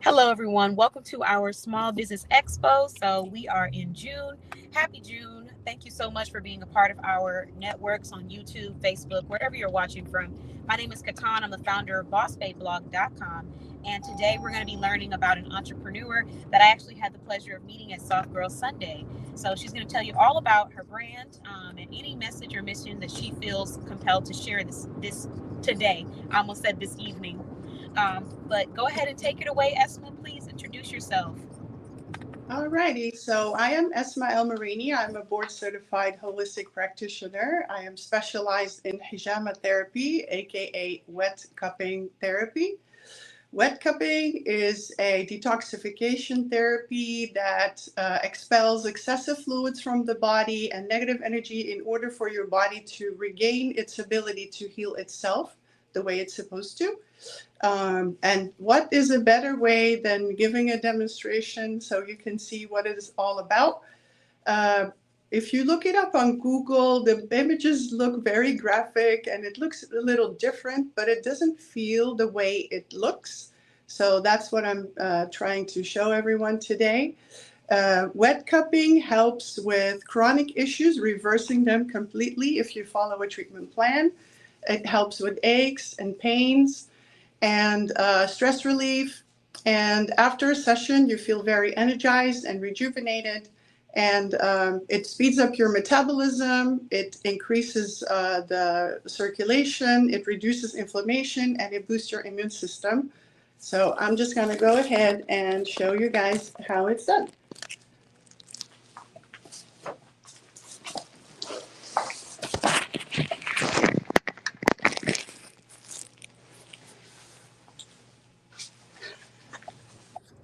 Hello, everyone. Welcome to our Small Business Expo. So, we are in June. Happy June. Thank you so much for being a part of our networks on YouTube, Facebook, wherever you're watching from. My name is Katan. I'm the founder of BossBabeBlog.com. And today we're going to be learning about an entrepreneur that I actually had the pleasure of meeting at Soft Girl Sunday. So, she's going to tell you all about her brand and any message or mission that she feels compelled to share this today. I almost said this evening. But go ahead and take it away, Esma. Please introduce yourself. Alrighty, so I am Esma El Marini. I'm a board certified holistic practitioner. I am specialized in hijama therapy, aka wet cupping therapy. Wet cupping is a detoxification therapy that expels excessive fluids from the body and negative energy in order for your body to regain its ability to heal itself the way it's supposed to. And what is a better way than giving a demonstration so you can see what it is all about? If you look it up on Google, the images look very graphic and it looks a little different, but it doesn't feel the way it looks. So that's what I'm trying to show everyone today. Wet cupping helps with chronic issues, reversing them completely if you follow a treatment plan. It helps with aches and pains and stress relief. And after a session, you feel very energized and rejuvenated. And it speeds up your metabolism, it increases the circulation, it reduces inflammation, and it boosts your immune system. So I'm just going to go ahead and show you guys how it's done.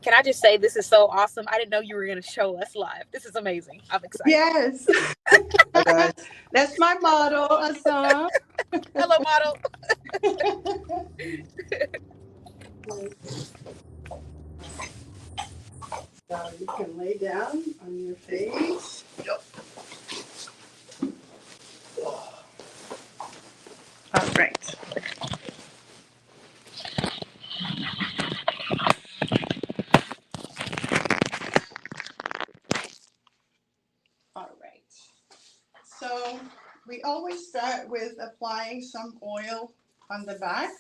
Can I just say this is so awesome? I didn't know you were going to show us live. This is amazing. I'm excited. Yes. That's my model, Assam. Hello, model. So you can lay down on your face. All right. All right. So we always start with applying some oil on the back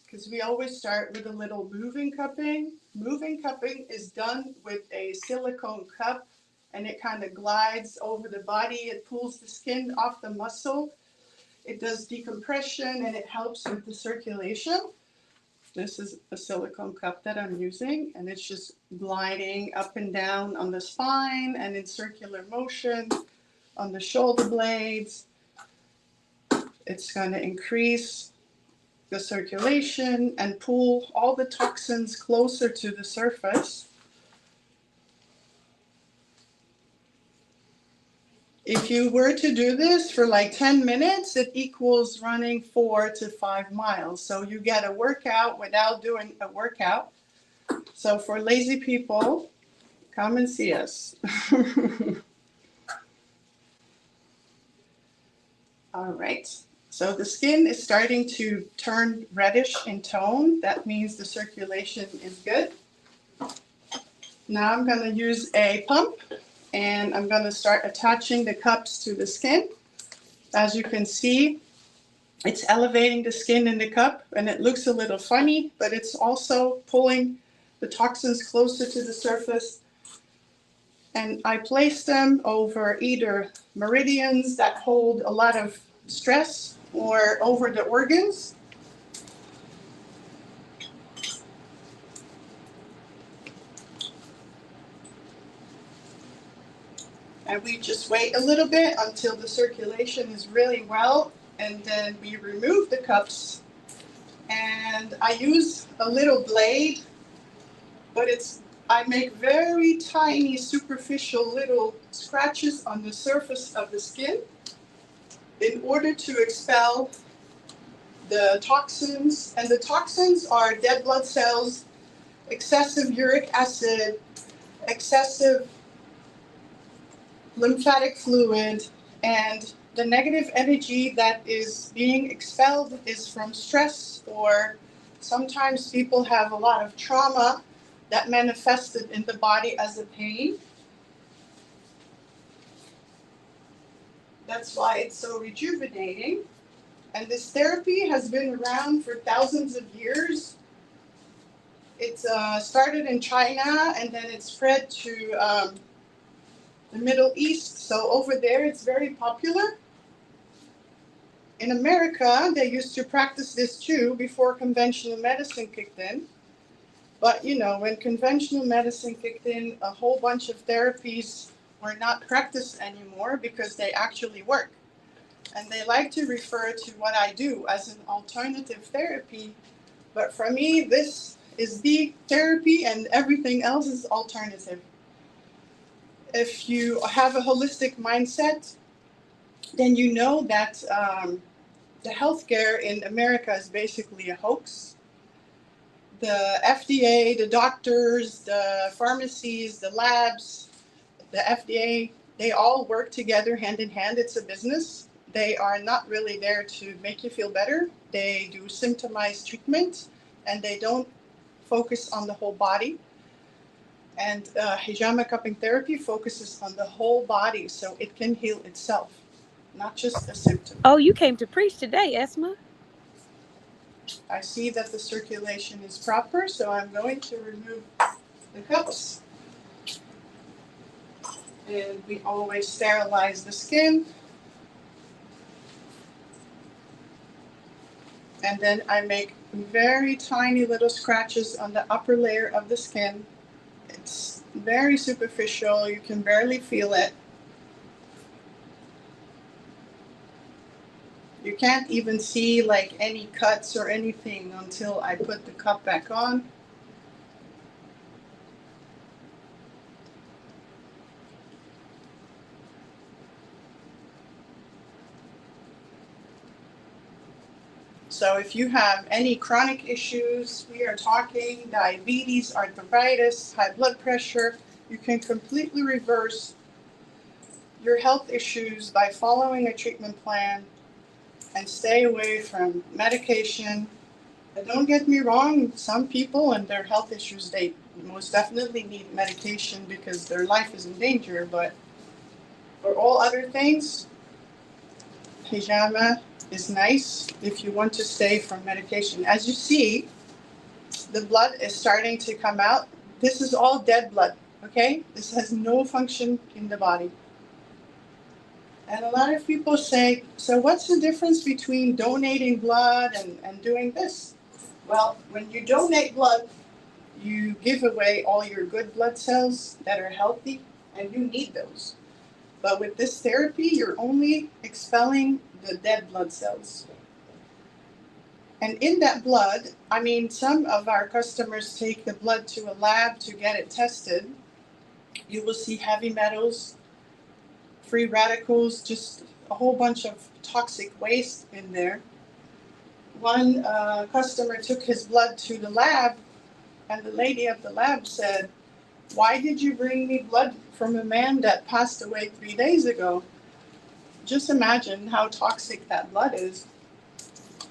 because we always start with a little moving cupping. Moving cupping is done with a silicone cup and it kind of glides over the body. It pulls the skin off the muscle. It does decompression and it helps with the circulation. This is a silicone cup that I'm using and it's just gliding up and down on the spine and in circular motion on the shoulder blades. It's going to increase the circulation and pull all the toxins closer to the surface. If you were to do this for like 10 minutes, it equals running 4 to 5 miles. So you get a workout without doing a workout. So for lazy people, come and see us. All right. So the skin is starting to turn reddish in tone. That means the circulation is good. Now I'm going to use a pump and I'm going to start attaching the cups to the skin. As you can see, it's elevating the skin in the cup and it looks a little funny, but it's also pulling the toxins closer to the surface. And I place them over either meridians that hold a lot of stress or over the organs. And we just wait a little bit until the circulation is really well, and then we remove the cups. And I use a little blade, but I make very tiny superficial little scratches on the surface of the skin in order to expel the toxins. And the toxins are dead blood cells, excessive uric acid, excessive lymphatic fluid, and the negative energy that is being expelled is from stress, or sometimes people have a lot of trauma that manifested in the body as a pain. That's why it's so rejuvenating. And this therapy has been around for thousands of years. It started in China and then it spread to the Middle East. So over there it's very popular. In America, they used to practice this too before conventional medicine kicked in. But you know, when conventional medicine kicked in, a whole bunch of therapies were not practiced anymore because they actually work. And they like to refer to what I do as an alternative therapy. But for me, this is the therapy and everything else is alternative. If you have a holistic mindset, then you know that the healthcare in America is basically a hoax. The FDA, the doctors, the pharmacies, the labs, the FDA, they all work together hand in hand. It's a business. They are not really there to make you feel better. They do symptomized treatment and they don't focus on the whole body. And hijama cupping therapy focuses on the whole body so it can heal itself, not just a symptom. Oh, you came to preach today, Esma. I see that the circulation is proper, so I'm going to remove the cups. And we always sterilize the skin. And then I make very tiny little scratches on the upper layer of the skin. It's very superficial, you can barely feel it. You can't even see like any cuts or anything until I put the cup back on. So if you have any chronic issues, we are talking diabetes, arthritis, high blood pressure, you can completely reverse your health issues by following a treatment plan and stay away from medication. And don't get me wrong, some people and their health issues, they most definitely need medication because their life is in danger. But for all other things, hijama is nice if you want to stay from medication. As you see, the blood is starting to come out. This is all dead blood, okay? This has no function in the body. And a lot of people say, so what's the difference between donating blood and doing this? Well, when you donate blood, you give away all your good blood cells that are healthy, and you need those. But with this therapy, you're only expelling the dead blood cells. And in that blood, I mean, some of our customers take the blood to a lab to get it tested. You will see heavy metals, free radicals, just a whole bunch of toxic waste in there. One customer took his blood to the lab, and the lady at the lab said, "Why did you bring me blood from a man that passed away 3 days ago?" Just imagine how toxic that blood is.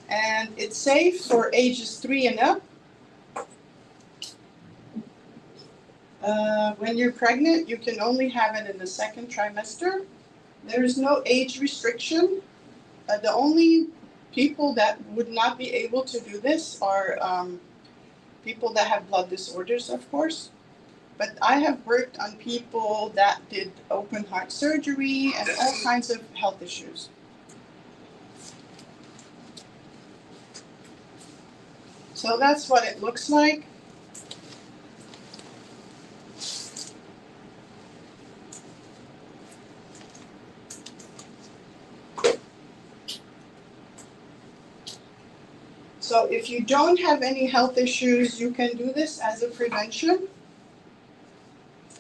And it's safe for ages 3 and up. When you're pregnant, you can only have it in the second trimester. There is no age restriction. The only people that would not be able to do this are people that have blood disorders, of course. But I have worked on people that did open heart surgery and all kinds of health issues. So that's what it looks like. So if you don't have any health issues, you can do this as a prevention.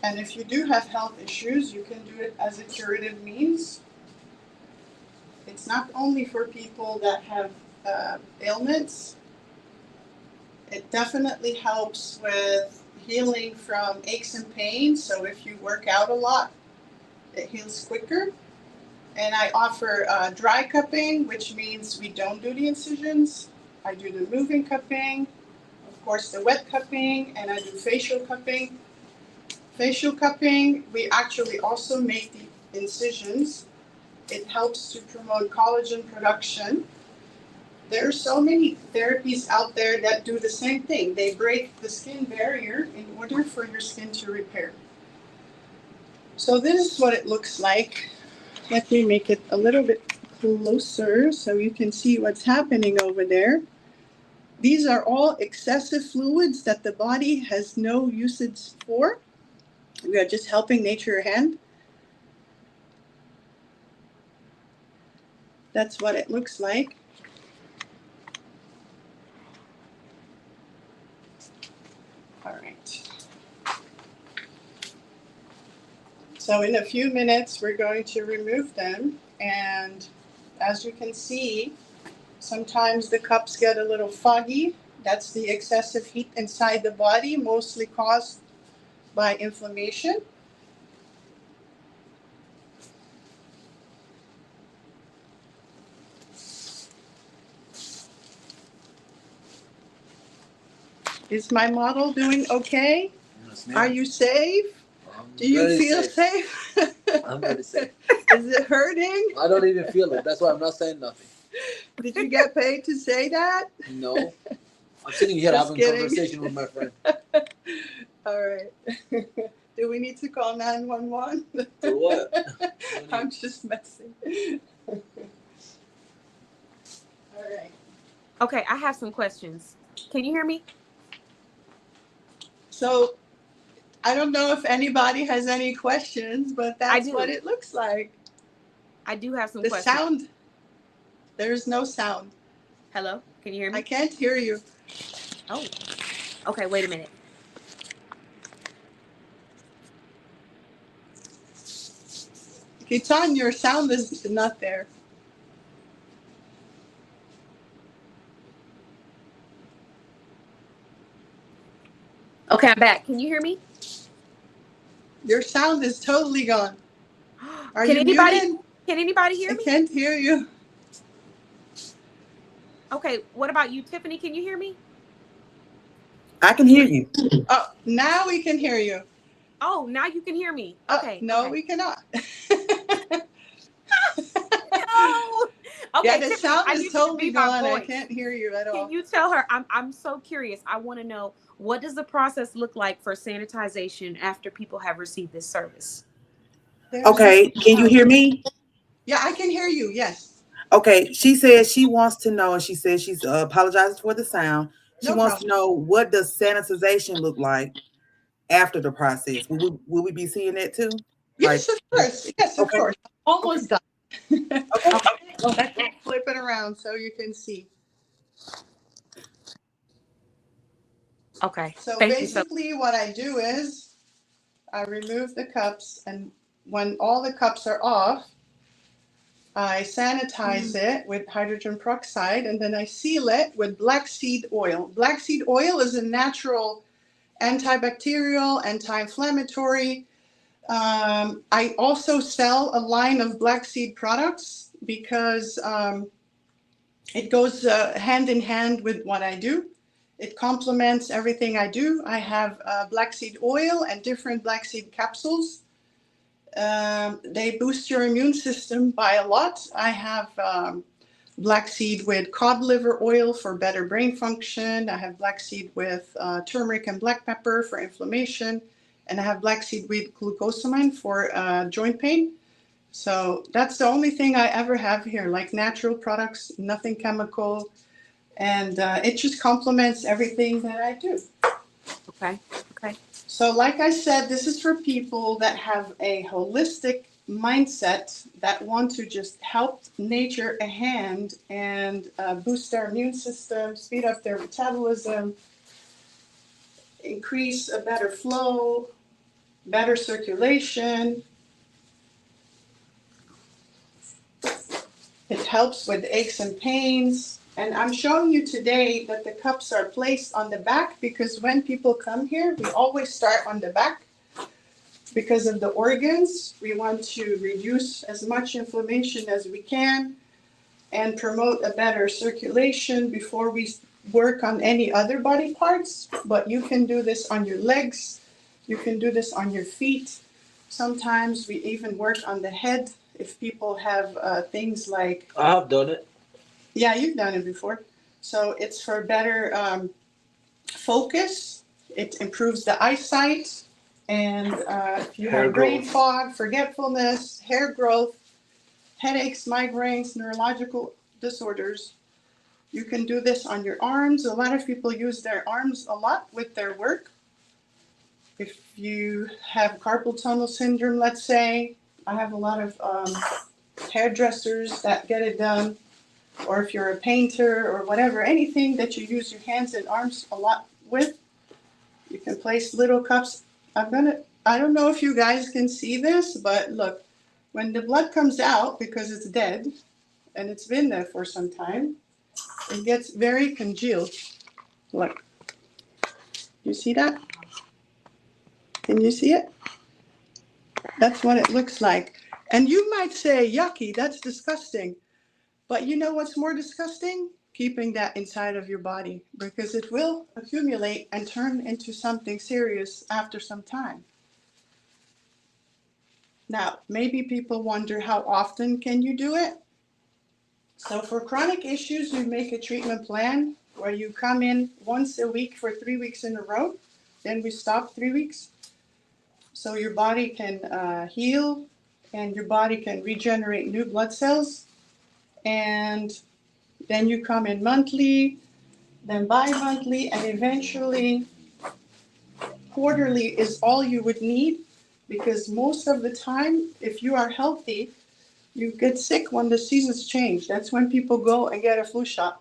And if you do have health issues, you can do it as a curative means. It's not only for people that have ailments. It definitely helps with healing from aches and pains. So if you work out a lot, it heals quicker. And I offer dry cupping, which means we don't do the incisions. I do the moving cupping. Of course, the wet cupping, and I do facial cupping. Facial cupping, we actually also make the incisions. It helps to promote collagen production. There are so many therapies out there that do the same thing. They break the skin barrier in order for your skin to repair. So this is what it looks like. Let me make it a little bit closer so you can see what's happening over there. These are all excessive fluids that the body has no usage for. We are just helping nature hand. That's what it looks like. All right. So in a few minutes, we're going to remove them. And as you can see, sometimes the cups get a little foggy. That's the excessive heat inside the body, mostly caused by inflammation. Is my model doing okay? Yes, ma'am. Are you safe? Do you feel safe? I'm very safe. Is it hurting? I don't even feel it. That's why I'm not saying nothing. Did you get paid to say that? No. I'm sitting here Just having kidding. a conversation with my friend. All right. Do we need to call 911? For what? I'm just messing. All right. Okay, I have some questions. Can you hear me? So I don't know if anybody has any questions, but that's what it looks like. I do have some The questions. sound, there's no sound. Hello? Can you hear me? I can't hear you. Oh, okay, wait a minute. Kitan, your sound is not there. Okay, I'm back. Can you hear me? Your sound is totally gone. Are Can you anybody muted? Can anybody hear me? I can't hear you. Okay, what about you, Tiffany? Can you hear me? I can hear you. Oh, now we can hear you. Oh, now you can hear me. Okay. No, okay. we cannot. No. Okay, Yeah, the Tiffany, sound I is need you to totally be my gone. I voice. can't hear you at all. Can you tell her? I'm so curious. I want to know, what does the process look like for sanitization after people have received this service? Okay, can you hear me? Yeah, I can hear you. Yes. Okay, she says she wants to know, and she says she's apologizes for the sound. She No wants to problem. know, what does sanitization look like after the process? Will we be seeing that too? Yes, of course. Yes, of Okay. course. Almost done. Okay. Let me flip it around so you can see. Okay. So Thank you so basically what I do is I remove the cups, and when all the cups are off, I sanitize it with hydrogen peroxide, and then I seal it with black seed oil. Black seed oil is a natural antibacterial, anti-inflammatory. I also sell a line of black seed products because it goes hand in hand with what I do. It complements everything I do. I have black seed oil and different black seed capsules. They boost your immune system by a lot. I have black seed with cod liver oil for better brain function. I have black seed with turmeric and black pepper for inflammation. And I have black seed with glucosamine for joint pain. So that's the only thing I ever have here, like natural products, nothing chemical. And it just complements everything that I do. Okay. Okay. So like I said, this is for people that have a holistic mindset, that want to just help nature a hand and boost their immune system, speed up their metabolism, increase a better flow, better circulation. It helps with aches and pains. And I'm showing you today that the cups are placed on the back, because when people come here, we always start on the back. Because of the organs, we want to reduce as much inflammation as we can and promote a better circulation before we work on any other body parts, but you can do this on your legs. You can do this on your feet. Sometimes we even work on the head if people have things like. I have done it. Yeah, you've done it before. So it's for better focus. It improves the eyesight. And if you Hair have brain growth. fog, forgetfulness, hair growth, headaches, migraines, neurological disorders, you can do this on your arms. A lot of people use their arms a lot with their work. If you have carpal tunnel syndrome, let's say, I have a lot of hairdressers that get it done. Or if you're a painter or whatever, anything that you use your hands and arms a lot with, you can place little cups. I don't know if you guys can see this, but look, when the blood comes out because it's dead and it's been there for some time, it gets very congealed. Look, you see that? Can you see it? That's what it looks like. And you might say, yucky, that's disgusting. But you know what's more disgusting? Keeping that inside of your body, because it will accumulate and turn into something serious after some time. Now, maybe people wonder, how often can you do it? So for chronic issues, you make a treatment plan where you come in once a week for 3 weeks in a row. Then we stop 3 weeks. So your body can heal and your body can regenerate new blood cells. And then you come in monthly, then bi-monthly, and eventually quarterly is all you would need, because most of the time, if you are healthy, you get sick when the seasons change. That's when people go and get a flu shot.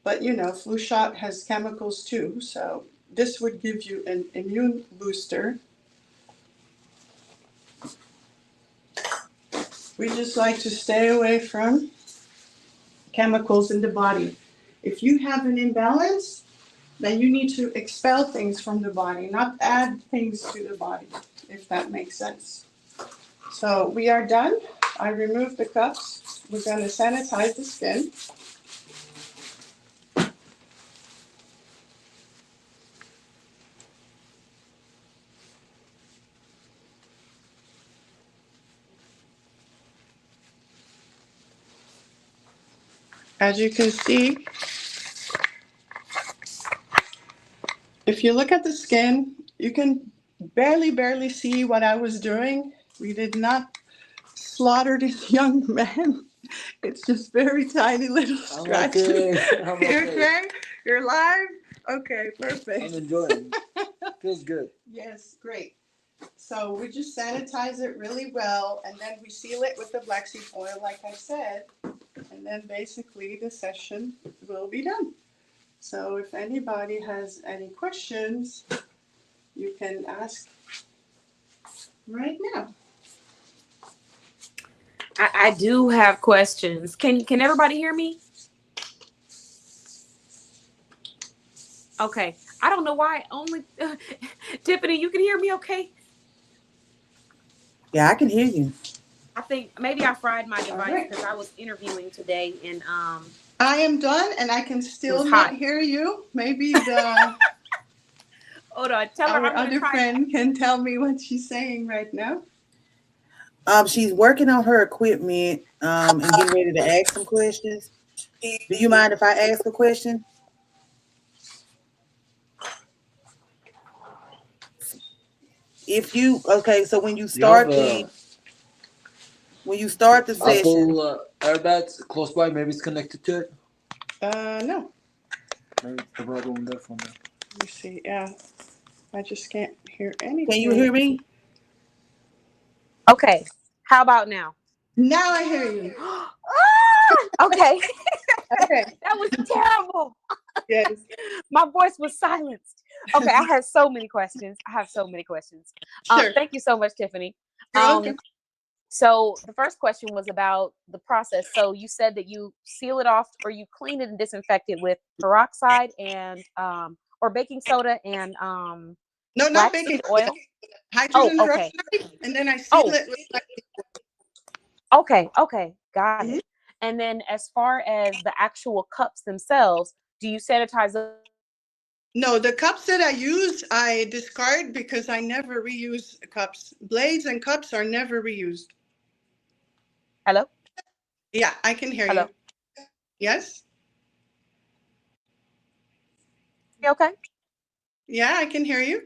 But you know, flu shot has chemicals too, so this would give you an immune booster. We just like to stay away from chemicals in the body. If you have an imbalance, then you need to expel things from the body, not add things to the body, if that makes sense. So we are done. I removed the cups. We're going to sanitize the skin. As you can see, if you look at the skin, you can barely see what I was doing. We did not slaughter this young man. It's just very tiny little scratches. I'm okay. You're okay? You're alive? Okay, perfect. I'm enjoying. Feels good. Yes, great. So we just sanitize it really well, and then we seal it with the black seed oil, like I said, and then basically the session will be done. So if anybody has any questions, you can ask right now. I do have questions. Can everybody hear me? Okay. I don't know why only Tiffany, you can hear me okay? Yeah, I can hear you. I think maybe I fried my device right. because I was interviewing today and I am done, and I can still It was not hot. hear you. Maybe the hold on, tell her our I'm gonna other try. friend can tell me what she's saying right now. She's working on her equipment and getting ready to ask some questions. Do you mind if I ask a question? If you so when you start the session, Apple airbags close by. Maybe it's connected to it. No. Maybe the problem there from there. Let me see. Yeah, I just can't hear anything. can you hear me? Okay. How about now? Now I hear you. Okay. Okay. That was terrible. Yes. My voice was silenced. Okay, I have so many questions. Sure. Thank you so much, Tiffany. You're welcome. So the first question was about the process. So you said that you seal it off or you clean it and disinfect it with peroxide and or baking soda and No, not black baking seed oil. hydrogen okay. peroxide, and then I seal it with Okay, got it. And then as far as the actual cups themselves, do you sanitize them? No, the cups that I use, I discard because I never reuse cups. Blades and cups are never reused. Hello? Yeah, I can hear Hello? you. Yes? You okay? Yeah, I can hear you.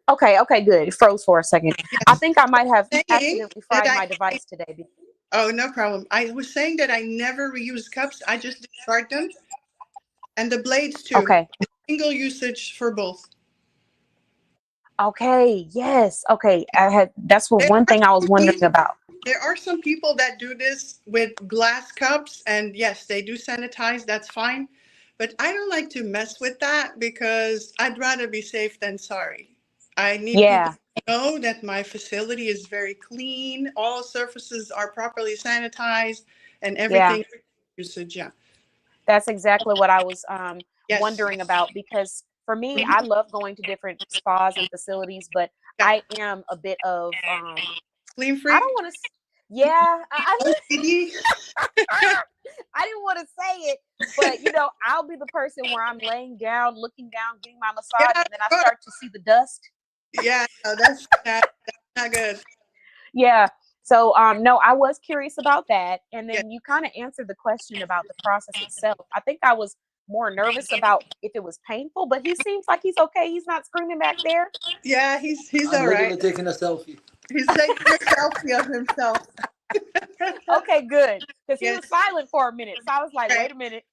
Okay, good. It froze for a second. I think I might have Saying accidentally that fried my device today. Oh, no problem. I was saying that I never reuse cups. I just discard them. And the blades too. Okay. Single usage for both. Okay, yes. Okay. That's one thing I was wondering about. There are some people that do this with glass cups, and yes, they do sanitize, that's fine. But I don't like to mess with that because I'd rather be safe than sorry. I need people to know that my facility is very clean, all surfaces are properly sanitized, and everything usage, yeah. That's exactly what I was Yes. wondering about, because for me, I love going to different spas and facilities, but I am a bit of clean freak. I don't want to. Yeah, OCD. I didn't want to say it, but you know, I'll be the person where I'm laying down, looking down, getting my massage, and then I start to see the dust. Yeah, no, that's not good. Yeah. So no, I was curious about that. And then you kind of answered the question about the process itself. I think I was more nervous about if it was painful, but he seems like he's okay. He's not screaming back there. Yeah, he's I'm all right. literally taking a selfie. He's taking a selfie of himself. Okay, good. Because he was silent for a minute. So I was like, wait a minute.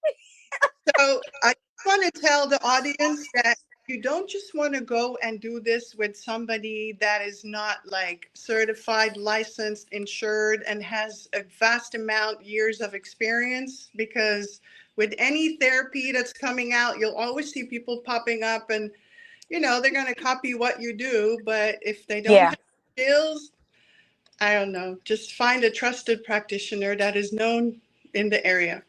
So I want to tell the audience that you don't just want to go and do this with somebody that is not like certified, licensed, insured, and has a vast amount years of experience, because with any therapy that's coming out, you'll always see people popping up and, you know, they're going to copy what you do. But if they don't have skills, I don't know, just find a trusted practitioner that is known in the area.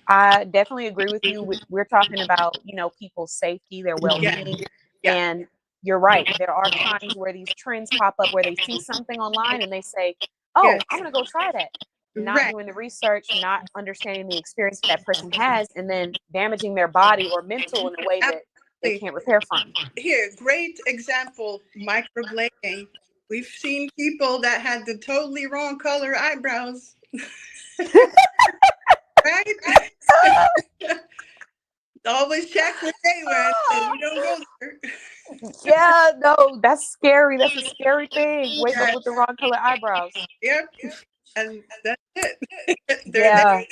I definitely agree with you. We're talking about, you know, people's safety, their well-being. And you're right. There are times where these trends pop up where they see something online and they say, oh, I'm going to go try that. Not doing the research, not understanding the experience that person has, and then damaging their body or mental in a way that they can't repair from. Here, great example, microblading. We've seen people that had the totally wrong color eyebrows. Right? Always check where they went so you don't go there. Yeah, no, that's scary. That's a scary thing. Wake up with the wrong color eyebrows. Yep. And that's it. Yeah.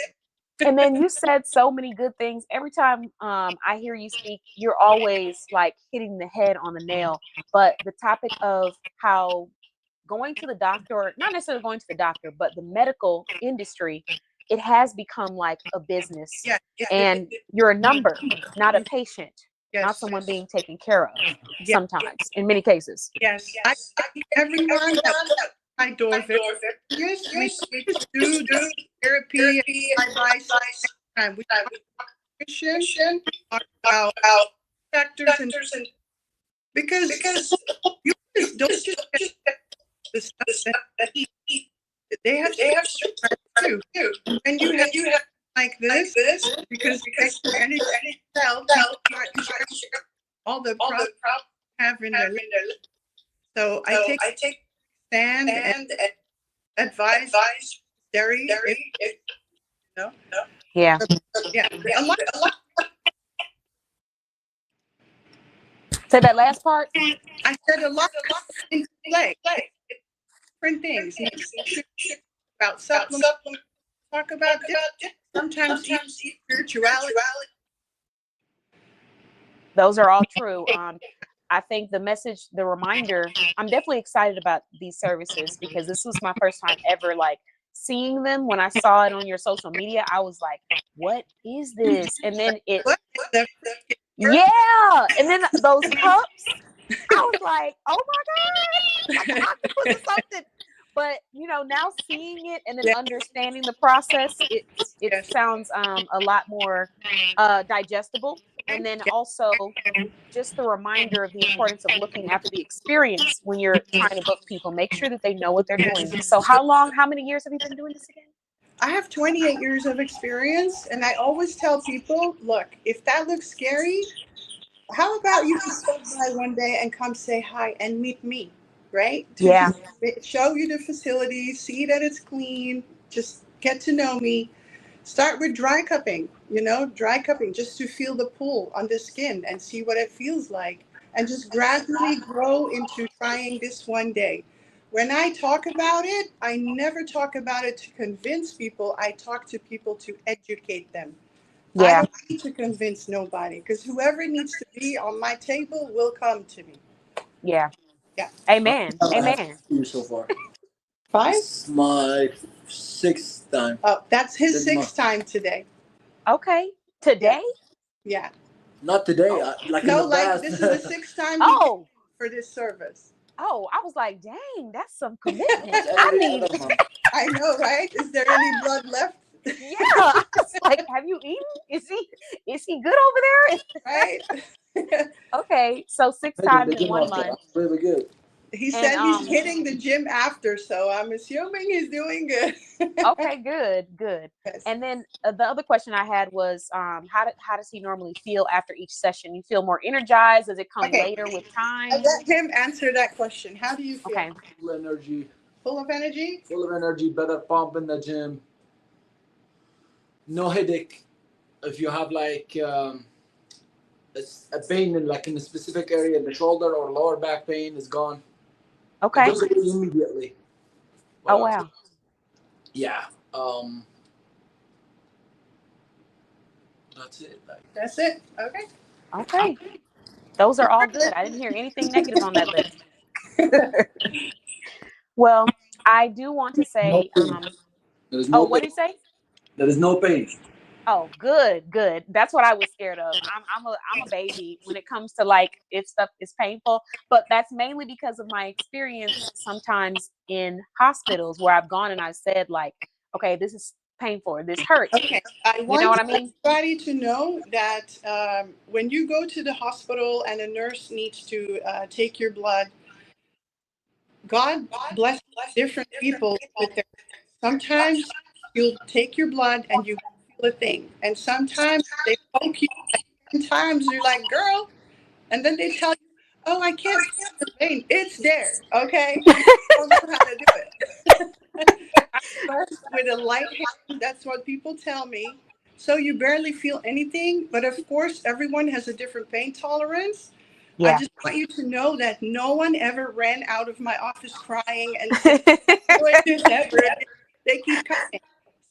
And then you said so many good things. Every time I hear you speak, you're always like hitting the head on the nail. But the topic of how going to the doctor, not necessarily going to the doctor, but the medical industry, it has become like a business. And you're a number, not a patient, not someone being taken care of sometimes, in many cases. Yes. I everyone that my door yes, we do therapy and advice. We talk nutrition, talk about factors, and because you just don't just get the stuff that you eat. They have too. And you have like this because any cell all the problems have in their life. So I take stand and advise dairy. No. Yeah. Yeah. Say that last part. I said a lot of things play. Different things. About supplements. Talk about sometimes spirituality. Those are all true. I think the message, the reminder, I'm definitely excited about these services because this was my first time ever like seeing them. When I saw it on your social media, I was like, what is this? And then and then those cups, I was like, oh my God, like an octopus or something. But you know, now seeing it and then understanding the process, it sounds a lot more digestible. And then also just the reminder of the importance of looking after the experience when you're trying to book people. Make sure that they know what they're doing. So how many years have you been doing this again? I have 28 years of experience, and I always tell people, look, if that looks scary, how about you just stop by one day and come say hi and meet me, right? To Yeah. just show you the facility, see that it's clean, just get to know me. Start with dry cupping, dry cupping just to feel the pull on the skin and see what it feels like. And just gradually grow into trying this one day. When I talk about it, I never talk about it to convince people. I talk to people to educate them. I Yeah. don't need to convince nobody because whoever needs to be on my table will come to me. Yeah. Yeah. Amen. I have Amen. 2 so far. Five? This is my 6th time. Oh, that's his This month. sixth time today. Okay. Yeah. Today? Yeah. Not today, like in No, the like past. this is the sixth time he came Oh. for this service. Oh, I was like, dang, that's some commitment. It's I every need, other month. I know, right? Is there any blood left? yeah. I was like, have you eaten? Is he good over Right? there? Okay. So 6 Imagine times the in gym 1 after. month. I'm really good. He And said he's hitting the gym after, so I'm assuming he's doing good. okay, good. Yes. And then the other question I had was, how does he normally feel after each session? You feel more energized? Does it come Okay. later with I'll time? let him answer that question. How do you feel? Okay. Full energy. Full of energy? Full of energy, better pump in the gym. No headache. If you have like a pain in a specific area, the shoulder or lower back pain is gone. It Okay. goes away immediately. Oh wow. Yeah. That's it. That's it. Okay. Okay. Those are all good. I didn't hear anything negative on that list. Well, I do want to No say, pain. There is oh, no what pain. did he say? There is no pain. Oh, good. That's what I was scared of. I'm a baby when it comes to like if stuff is painful, but that's mainly because of my experience sometimes in hospitals where I've gone and I've said like, okay, this is painful or this hurts. Okay. I You know want what I mean? everybody to know that when you go to the hospital and a nurse needs to take your blood, God bless different people with their. Sometimes you'll take your blood and you feel a thing, and sometimes they poke you like 10 times. You're like, girl, and then they tell you, "Oh, I can't feel the vein. It's there." Okay, you don't know how to do it. I press with a light hand. That's what people tell me. So you barely feel anything, but of course, everyone has a different pain tolerance. I Yeah. just want you to know that no one ever ran out of my office crying and saying, doing this ever. They keep coming.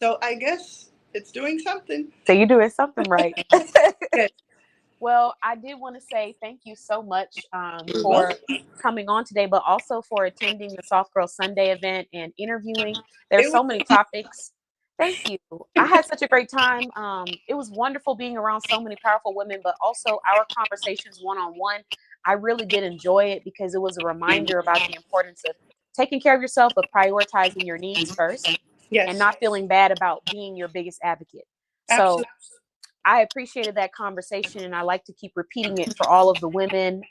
So I guess it's doing something. So you're doing something right. Good. Well, I did want to say thank you so much You're for welcome. coming on today, but also for attending the Soft Girl Sunday event and interviewing. There's It was so many topics. Thank you. I had such a great time. It was wonderful being around so many powerful women, but also our conversations one on one. I really did enjoy it because it was a reminder about the importance of taking care of yourself, but prioritizing your needs first and yes, not feeling bad about being your biggest advocate. So absolutely. I appreciated that conversation, and I like to keep repeating it for all of the women,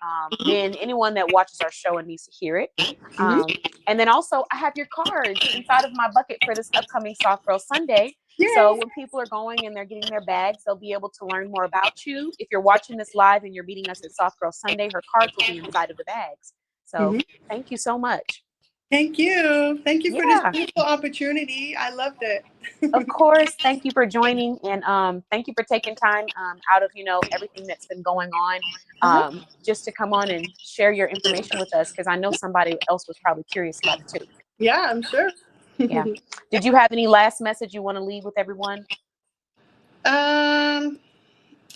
men, anyone that watches our show and needs to hear it. Hmm. And then also, I have your cards inside of my bucket for this upcoming Soft Girl Sunday. So Yay. when people are going and they're getting their bags, they'll be able to learn more about you. If you're watching this live and you're meeting us at Soft Girl Sunday, her cards will be inside of the bags. So Hmm. thank you so much. Thank you. Thank you for this Yeah. beautiful opportunity. I loved it. Of course, thank you for joining, and thank you for taking time out of everything that's been going on, Uh-huh. just to come on and share your information with us, because I know somebody else was probably curious about it too. Yeah, I'm sure. Yeah. Did you have any last message you want to leave with everyone? um,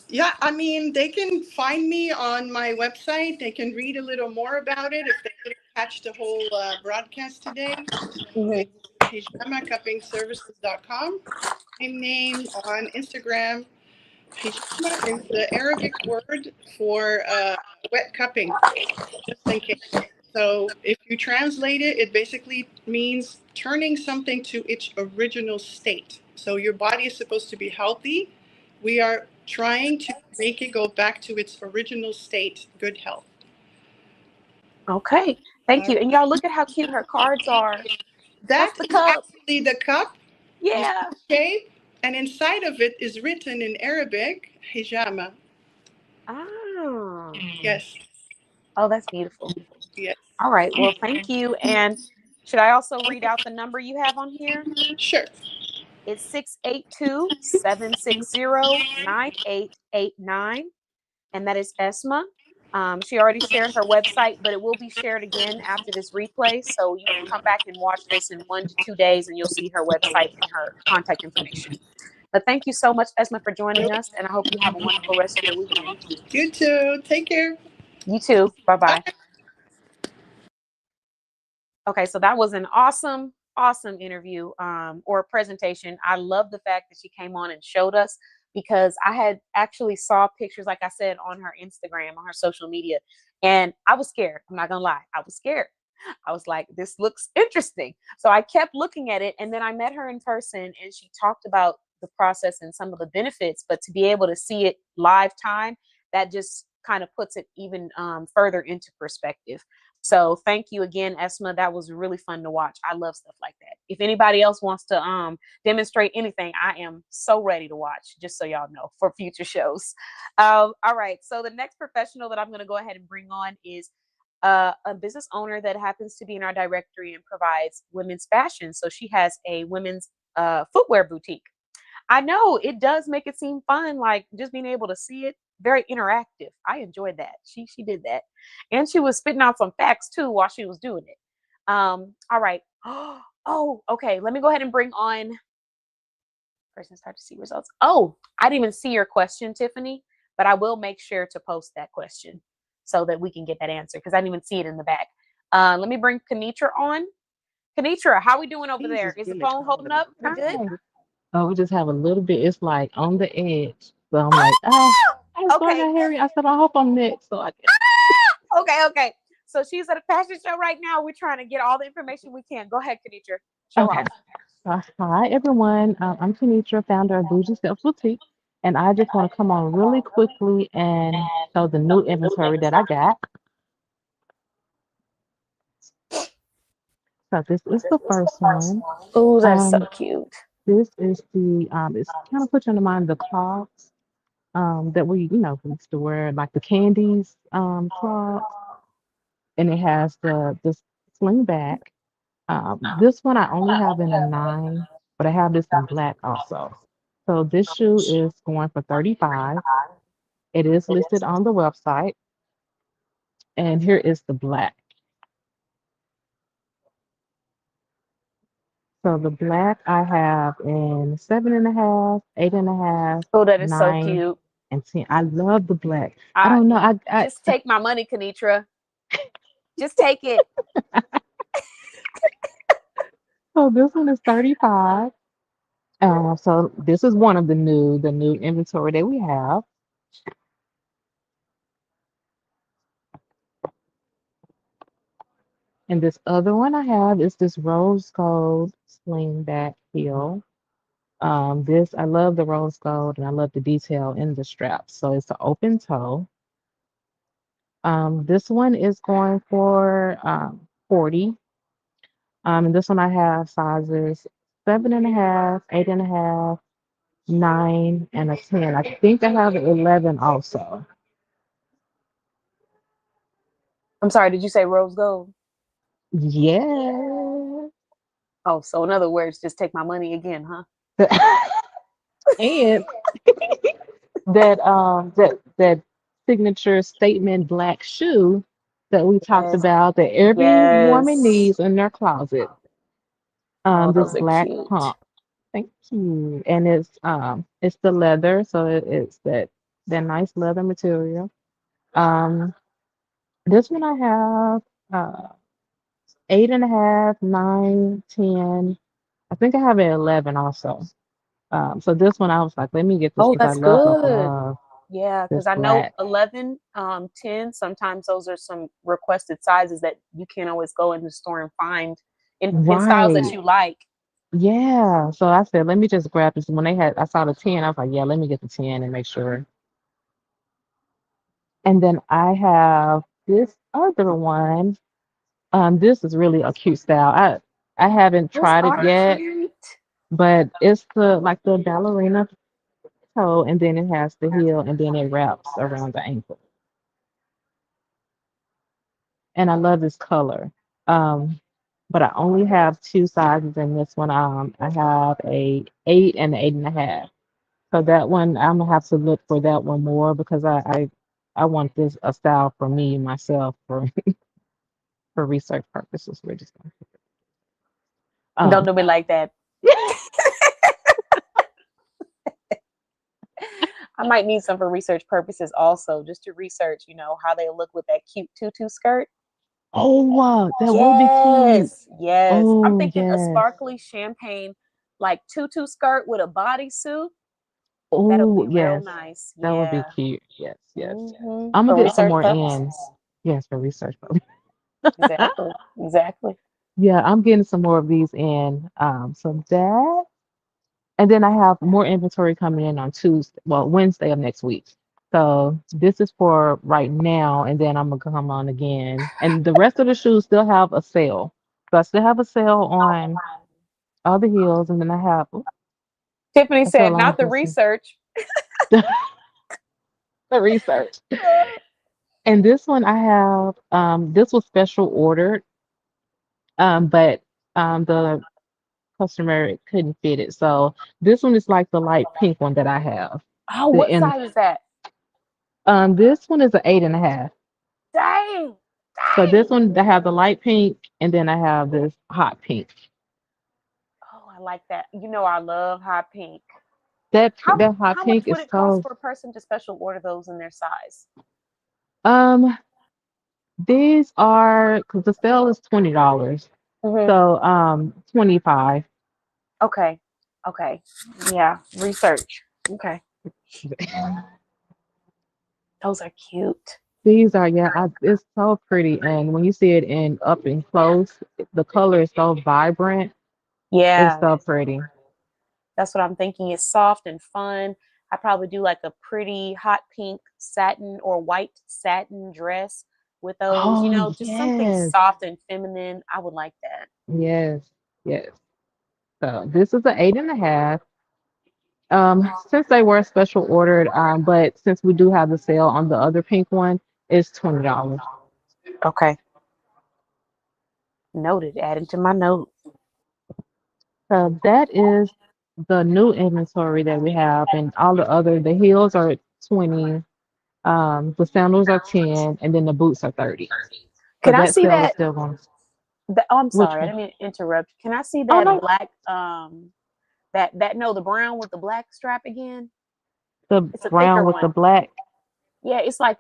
yeah, I mean, they can find me on my website. They can read a little more about it if they didn't catch the whole broadcast today. Mhm. It's hijamacuppingservices.com. Same name on Instagram. Hijama is the Arabic word for wet cupping, just in case. So if you translate it, it basically means turning something to its original state. So your body is supposed to be healthy. We are trying to make it go back to its original state, good health. Okay, thank you. And y'all, look at how cute her cards are. That's That the is cup. actually the cup. You see Yeah. the shape? And inside of it is written in Arabic, hijama. Ah. Yes, Oh, that's beautiful. yes. All right. Well, thank you. And should I also read out the number you have on here? Sure. It's 682-760-9889. And that is Esma. She already shared her website, but it will be shared again after this replay. So you can come back and watch this in 1 to 2 days and you'll see her website and her contact information. But thank you so much, Esma, for joining us. And I hope you have a wonderful rest of your weekend. You too. Take care. You too. Bye bye. Bye. Okay, so that was an awesome, awesome interview or presentation. I love the fact that she came on and showed us because I had actually saw pictures, like I said, on her Instagram, on her social media, and I was scared. I'm not gonna lie, I was scared. I was like, this looks interesting. So I kept looking at it, and then I met her in person, and she talked about the process and some of the benefits. But to be able to see it live time, that just kind of puts it even further into perspective. So thank you again, Esma. That was really fun to watch. I love stuff like that. If anybody else wants to demonstrate anything, I am so ready to watch, just so y'all know, for future shows. All right. So the next professional that I'm going to go ahead and bring on is a business owner that happens to be in our directory and provides women's fashion. So she has a women's footwear boutique. I know it does make it seem fun, like just being able to see it, very interactive. I enjoyed that. She did that, and she was spitting out some facts too while she was doing it. All right. Oh, okay. Let me go ahead and bring on person start to see results. Oh, I didn't even see your question, Tiffany, but I will make sure to post that question so that we can get that answer because I didn't even see it in the back. Let me bring Kanitra on. Kanitra, how we doing over there? Is the phone holding up? We good? Hi. Oh, we just have a little bit. It's like on the edge. So I'm like, ah, I was going Okay. to hurry. I said, I hope I'm next. So I can. Okay. So she's at a fashion show right now. We're trying to get all the information we can. Go ahead, Kanitra. Show Okay. off. Hi, everyone. I'm Kenitra, founder of Bougie Steps Boutique. And I just want to come on really quickly and show the new inventory that I got. So this is the first one. Oh, that's so Um, cute. this is it's kind of put you in mind the clogs that we used to wear, like the candies clogs. And it has the sling back. This one I only have in a 9, but I have this in black also. So this shoe is going for 35. It is listed on the website, and here is the black. So the black I have in 7.5, 8.5, Oh, that is so 9, cute. and 10. I love the black. I I don't know. I just take my money, Kanitra. Just take it. so this one is 35. So this is one of the new inventory that we have. And this other one I have is this rose gold sling back heel. This I love the rose gold and I love the detail in the straps. So it's an open toe. This one is going for 40. And this one I have sizes 7.5, 8.5, 9, and a 10. I think I have an 11 also. I'm sorry, did you say rose gold? Yeah. Oh, so in other words, just take my money again, huh? And that signature statement black shoe that we talked Yes. about that every woman Yes. needs in their closet. Oh, This those are black cute. pump. Thank you. And it's the leather, so it's that nice leather material. Um this one I have 8.5, 9, 10. I think I have an 11 also. So this one I was like, let me get this Oh, because I that's good. love Yeah, because this I know black. 11, 10, sometimes those are some requested sizes that you can't always go in the store and find in styles that Right. you like. Yeah. So I said, let me just grab this. When I saw the 10, I was like, yeah, let me get the 10 and make sure. And then I have this other one. This is really a cute style. I haven't Those tried it are yet, cute. but it's the ballerina toe, and then it has the heel, and then it wraps around the ankle. And I love this color. Um, but I only have two sizes in this one. I have a 8 and an 8.5. So that one I'm gonna have to look for that one more because I want this a style for me myself for for research purposes. We're just gonna Don't um do me like that. I might need some for research purposes also, just to research, how they look with that cute tutu skirt. oh wow, that would be cute. Yes, yes. I'm Oh thinking a yes. sparkly champagne, like tutu skirt with a bodysuit. That'll Oh be real yes. nice. That would be Yeah. cute. Yes, yes. I'm For gonna get some research more in. purposes. Yes, for research. Exactly. Exactly. Yeah, I'm getting some more of these in. So that, and then I have more inventory coming in on Tuesday, well, Wednesday of next week. So this is for right now, and then I'm gonna come on again. And the rest of the shoes still have a sale. So I still have a sale on all the heels, and then I have Tiffany a sale said, on not the this research. the research. And this one I have, this was special ordered, but the customer couldn't fit it. So this one is like the light pink one that I have. Oh, The what in size is that? this one is an 8.5. Dang. So this Dang. one I have the light pink, and then I have this hot pink. Oh, I like that. I love hot pink. That How that hot how much pink would is it cost so for a person to special order those in their size? um these are because the sale is $20. Hmm. So 25. Okay. Okay. Yeah. Research. Okay. Those are cute. These are it's so pretty, and when you see it in up and close, the color is so vibrant. It's Yeah. so pretty. That's what I'm thinking. It's soft and fun. I probably do like a pretty hot pink satin or white satin dress with those, Oh just something yes, soft and feminine. I would like that. yes, yes. So this is an 8.5. Since they were special ordered, but since we do have the sale on the other pink one, it's $20. Okay. Noted. Adding to my note. So that is the new inventory that we have, and all the heels are 20, the sandals are 10, and then the boots are 30. So Can I that see sale is that? still going. Oh, I'm Which sorry. I one? didn't mean to interrupt. Can I see Oh that no, black that no, the brown with the black strap again? the It's a thicker brown with the one. black. Yeah, it's like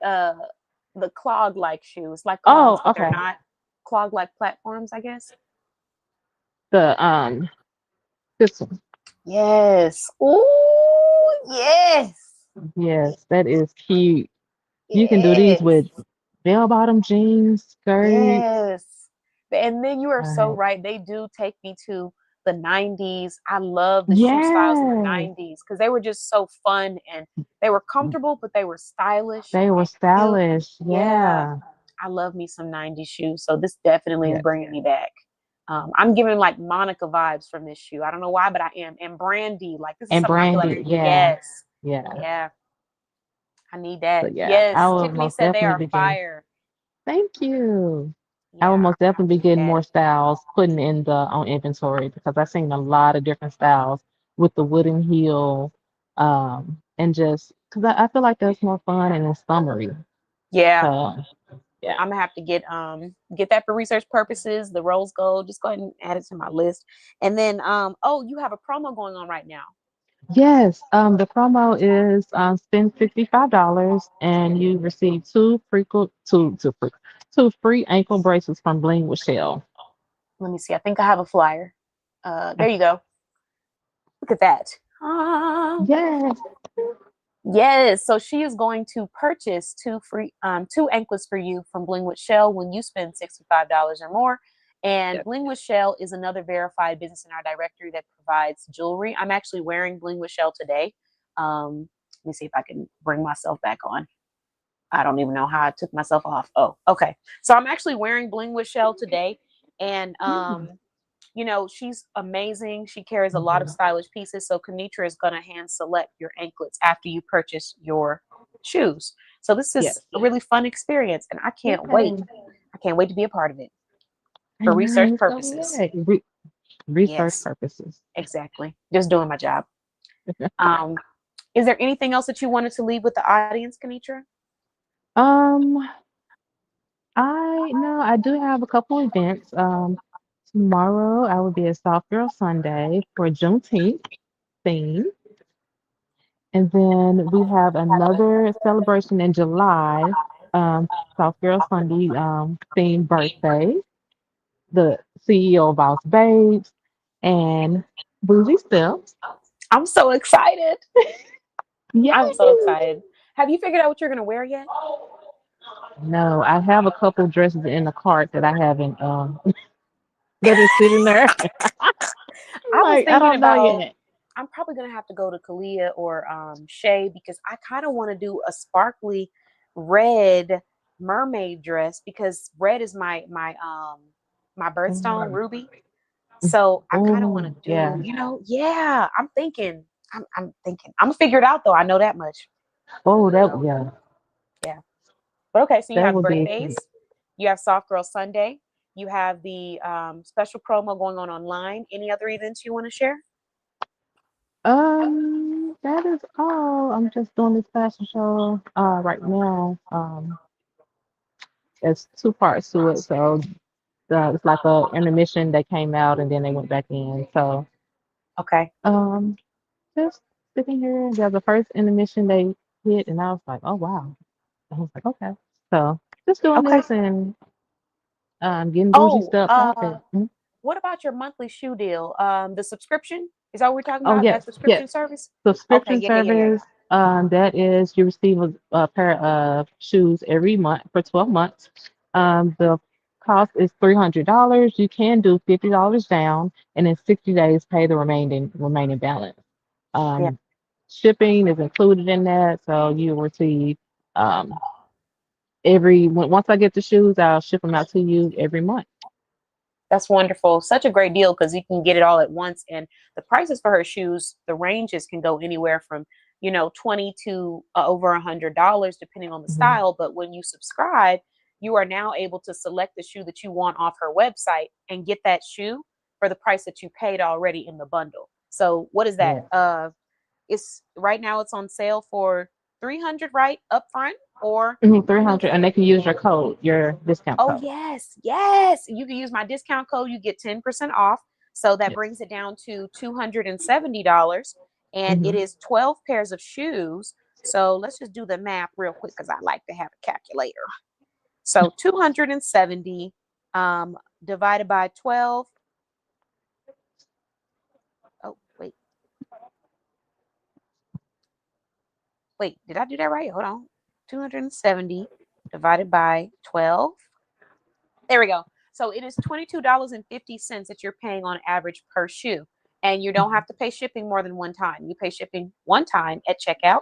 the clog like shoe. It's like clogs, Oh, but they're okay. not clog like platforms, I guess. The this one. Yes. Oh, yes. Yes, that is cute. You can do these Yes. with bell bottom jeans, skirts. Yes. And then you are so Right. right. They do take me to the 90s. I love the shoe styles in the Yes, 90s because they were just so fun and they were comfortable, but they were stylish they were and cute. stylish. Yeah. Yeah, I love me some 90s shoes. So this definitely is yes. bringing me back. I'm giving like Monica vibes from this shoe. I don't know why, but I am. And Brandy, like this is And something I feel like, Brandy, yeah, yes, yeah. yeah, I need So that. yeah, I Yes, will Tiffany most said they definitely are be getting. fire. Thank you. I will Yeah, most I definitely be need getting that. more styles, putting in the on inventory because I've seen a lot of different styles with the wooden heel, and just because I feel like that's more fun and it's summery. Yeah, So yeah. I'm gonna have to get that for research purposes. The rose gold. Just go ahead and add it to my list. And then oh, you have a promo going on right now. Yes, the promo is spend $65 and you receive two free ankle bracelets from Bling with Shell. Let me see. I think I have a flyer. There you go. Look at that. Yes, Yes, so she is going to purchase two anklets for you from Bling with Shell when you spend $65 or more. And yes. Bling with Shell is another verified business in our directory that provides jewelry. I'm actually wearing Bling with Shell today. Let me see if I can bring myself back on. I don't even know how I took myself off. Oh, okay. So I'm actually wearing Bling with Shell today. And Mm. she's amazing. She carries a lot of Mhm. stylish pieces. So Kenitra is going to hand select your anklets after you purchase your shoes. So this is Yes. a really fun experience, and I can't wait. Yay. I can't wait to be a part of it I for research know, it's so purposes. yay. Research Yes, purposes. exactly. Just doing my job. Um, is there anything else that you wanted to leave with the audience, Kenitra? Um, I know I do have a couple events. Tomorrow I will be at Soft Girl Sunday for Juneteenth theme. And then we have another celebration in July, Soft Girl Sunday themed birthday. The CEO of Boss Babes and Bougie Steps. I'm so excited. I'm so Yay! excited. Have you figured out what you're going to wear yet? No, I have a couple dresses in the cart that I haven't that is sitting there. I'm I was like, I thinking don't know about, yet. I'm probably gonna have to go to Kalia or Shay because I kind of want to do a sparkly red mermaid dress because red is my birthstone Mm. ruby. So I kind of want to Oh, do, yeah. yeah. I'm thinking. I'm gonna figure it out though. I know that much. Oh, that yeah. Yeah. But okay, so you That have would be birthdays, cute. you have Soft Girl Sunday, you have the special promo going on online. Any other events you want to share? That is all. I'm just doing this fashion show right now. There's two parts to it, so it's like a intermission. They came out and then they went back in. So Okay. um, just sitting here. Yeah, the first intermission they hit, and I was like, oh wow. I was like, okay. So just doing Okay. this and getting bougie Oh, stuff out there. Mhm. what about your monthly shoe deal? The subscription? Is that what we're talking Oh about? That yes, yes. subscription service? Okay, Subscription yeah. service. That is you receive a pair of shoes every month for 12 months. The cost is $300. You can do $50 down, and in 60 days pay the remaining balance. Yeah, Um, Shipping is included in that, so you will receive um, once I get the shoes, I'll ship them out to you every month. that's wonderful. Such a great deal because you can get it all at once. And the prices for her shoes, the ranges can go anywhere from, 20 to over $100 depending on the Mhm. style. But when you subscribe, you are now able to select the shoe that you want off her website and get that shoe for the price that you paid already in the bundle. So what is that? Yeah. It's right now it's on sale for 300 right up front or 300, and they 250. can use your code, your discount Oh code. yes, you can use my discount code, you get 10% off, so that Yes. brings it down to $270, and it Hmm. is 12 pairs of shoes. So let's just do the math real quick because I like to have a calculator. So 270 divided by 12. Oh wait, did I do that right? Hold on. 270 divided by 12. There we go. So it is $22.50 that you're paying on average per shoe. And you don't have to pay shipping more than one time. You pay shipping one time at checkout.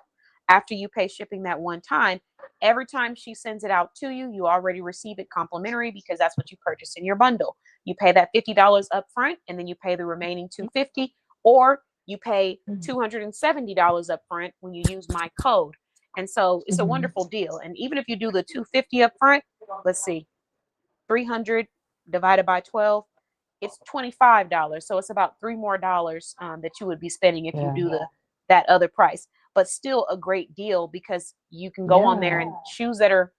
After you pay shipping that one time, every time she sends it out to you, you already receive it complimentary because that's what you purchased in your bundle. You pay that $50 up front and then you pay the remaining $250, or you pay $270 up front when you use my code. And so it's a Hmm. wonderful deal. And even if you do the $250 up front, let's see, 300 divided by 12, it's $25. So it's about three more dollars that you would be spending if you Yeah. do that other price. But still a great deal because you can go on there Yeah. and shoes that are,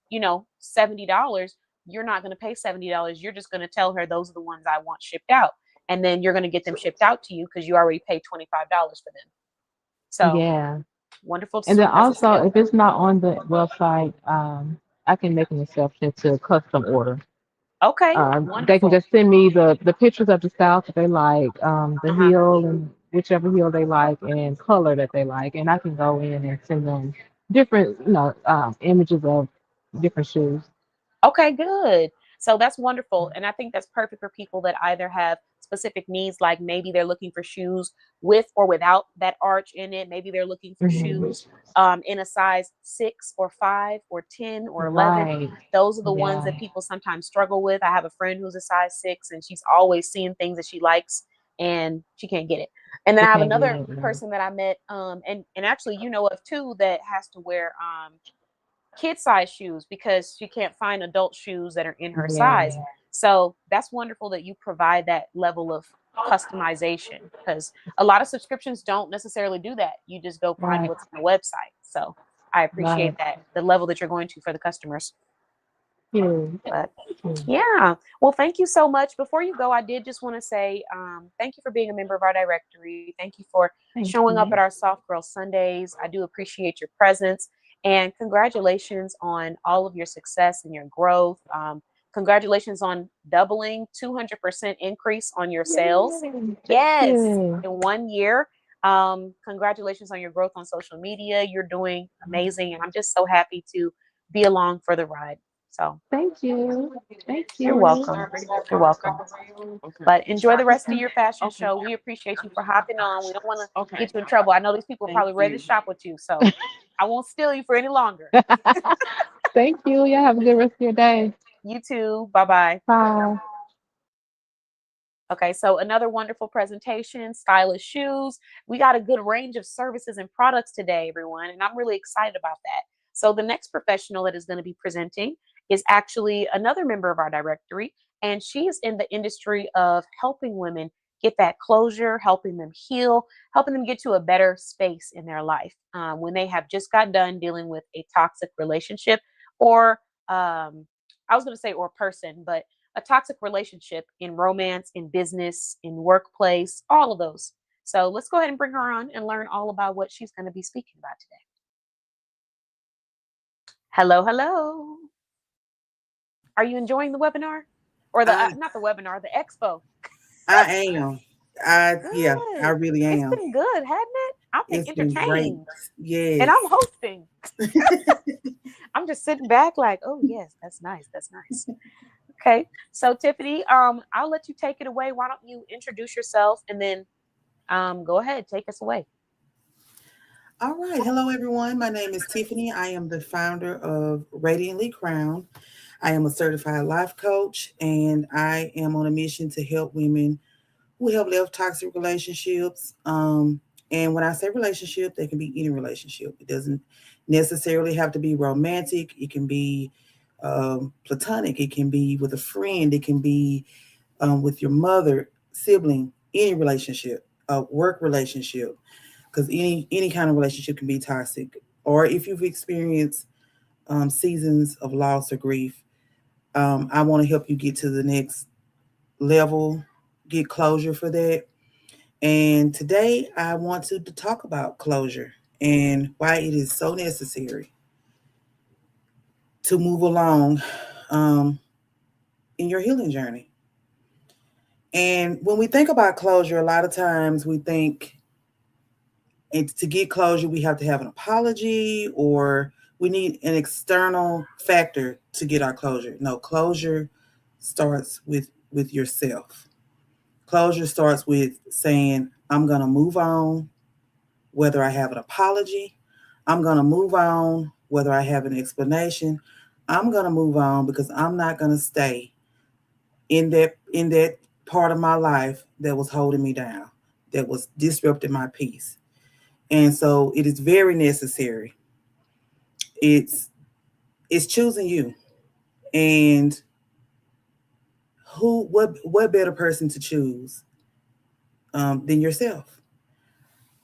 $70, you're not going to pay $70. You're just going to tell her those are the ones I want shipped out. And then you're going to get them shipped out to you because you already paid $25 for them. So Yeah. wonderful, And then wonderful also, deal. if it's not on the website, I can make an exception to custom order. Okay, They can wonderful. just send me the pictures of the styles that they like, the Uh-huh. heel and whichever heel they like, and color that they like, and I can go in and send them different, images of different shoes. Okay, good. So that's wonderful. And I think that's perfect for people that either have specific needs, like maybe they're looking for shoes with or without that arch in it. Maybe they're looking for Mhm. shoes in a size 6 or 5 or 10 or 11. Right. Those are the ones Yeah. that people sometimes struggle with. I have a friend who's a size 6 and she's always seeing things that she likes and she can't get it. And then You I have can't get another it. No. person that I met, and actually you know of too, that has to wear kid size shoes because she can't find adult shoes that are in her Yeah. size. So that's wonderful that you provide that level of customization, because a lot of subscriptions don't necessarily do that. You just go find Right. what's on the website. So I appreciate Right. that, the level that you're going to for the customers. Yeah. But Yeah. yeah, well, thank you so much. Before you go, I did just want to say thank you for being a member of our directory. Thank you for Thank showing up at you. our Soft Girl Sundays. I do appreciate your presence, and congratulations on all of your success and your growth. Congratulations on doubling, 200% increase on your sales. Yay. Thank Yes, you. in 1 year. Congratulations on your growth on social media. You're doing amazing, and I'm just so happy to be along for the ride. So Thank you. Thank you're you. welcome. You're welcome. But enjoy the rest of your fashion show. We appreciate you for hopping on. We don't want to get you in trouble. I know these people are probably ready to shop with you, so I won't steal you for any longer. Thank you. Y'all have a good rest of your day. You too. Bye bye. Bye. Okay, so another wonderful presentation, stylish shoes. We got a good range of services and products today, everyone, and I'm really excited about that. So the next professional that is going to be presenting is actually another member of our directory, and she is in the industry of helping women get that closure, helping them heal, helping them get to a better space in their life when they have just got done dealing with a toxic relationship or I was going to say or person, but a toxic relationship in romance, in business, in workplace, all of those. So let's go ahead and bring her on and learn all about what she's going to be speaking about today. Hello, hello. Are you enjoying the webinar or the I not the webinar, the expo? I am. Yeah, I Good. really It's am. been good, hasn't it? I've been It's been great. entertained and I'm Yes. hosting. I'm just sitting back like, oh yes, that's nice. That's nice. Okay. So Tiffany, I'll let you take it away. Why don't you introduce yourself and then go ahead, take us away. All right. Hello, everyone. My name is Tiffany. I am the founder of Radiantly Crowned. I am a certified life coach, and I am on a mission to help women who have left toxic relationships. And when I say relationship, they can be any relationship. It doesn't necessarily have to be romantic. It can be platonic. It can be with a friend. It can be with your mother, sibling, any relationship, a work relationship, because any kind of relationship can be toxic. Or if you've experienced seasons of loss or grief, I want to help you get to the next level, get closure for that. And today I want to talk about closure and why it is so necessary to move along um, in your healing journey. And when we think about closure, a lot of times we think to get closure, we have to have an apology or we need an external factor to get our closure. No, closure starts with yourself. Closure starts with saying, I'm going to move on, whether I have an apology. I'm going to move on, whether I have an explanation. I'm going to move on because I'm not going to stay in that part of my life that was holding me down, that was disrupting my peace. And so it is very necessary. It's it's choosing you. And what better person to choose than yourself?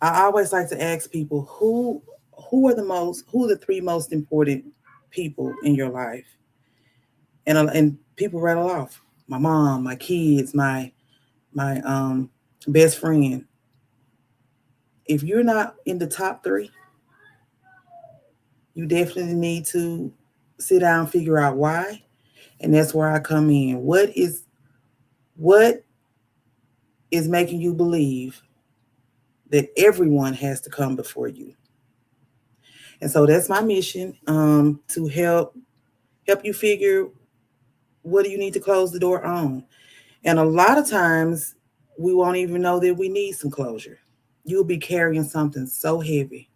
I always like to ask people who are the three most important people in your life, and people rattle off my mom, my kids, my best friend. If you're not in the top three, you definitely need to sit down and figure out why, and that's where I come in. What is making you believe that everyone has to come before you? And so that's my mission, to help you figure what do you need to close the door on. And a lot of times we won't even know that we need some closure. You'll be carrying something so heavy,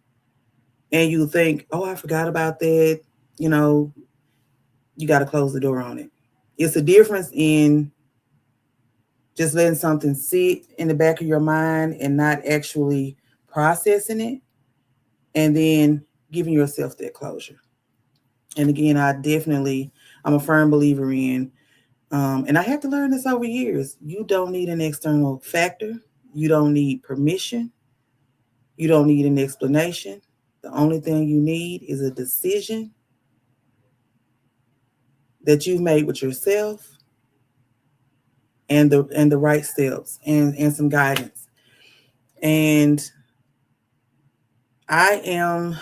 and you think, oh, I forgot about that. You know, you got to close the door on it. It's a difference in just letting something sit in the back of your mind and not actually processing it, and then giving yourself that closure. And again, I'm a firm believer in, and I had to learn this over years. You don't need an external factor. You don't need permission. You don't need an explanation. The only thing you need is a decision that you've made with yourself, and the right steps, and some guidance. And I am,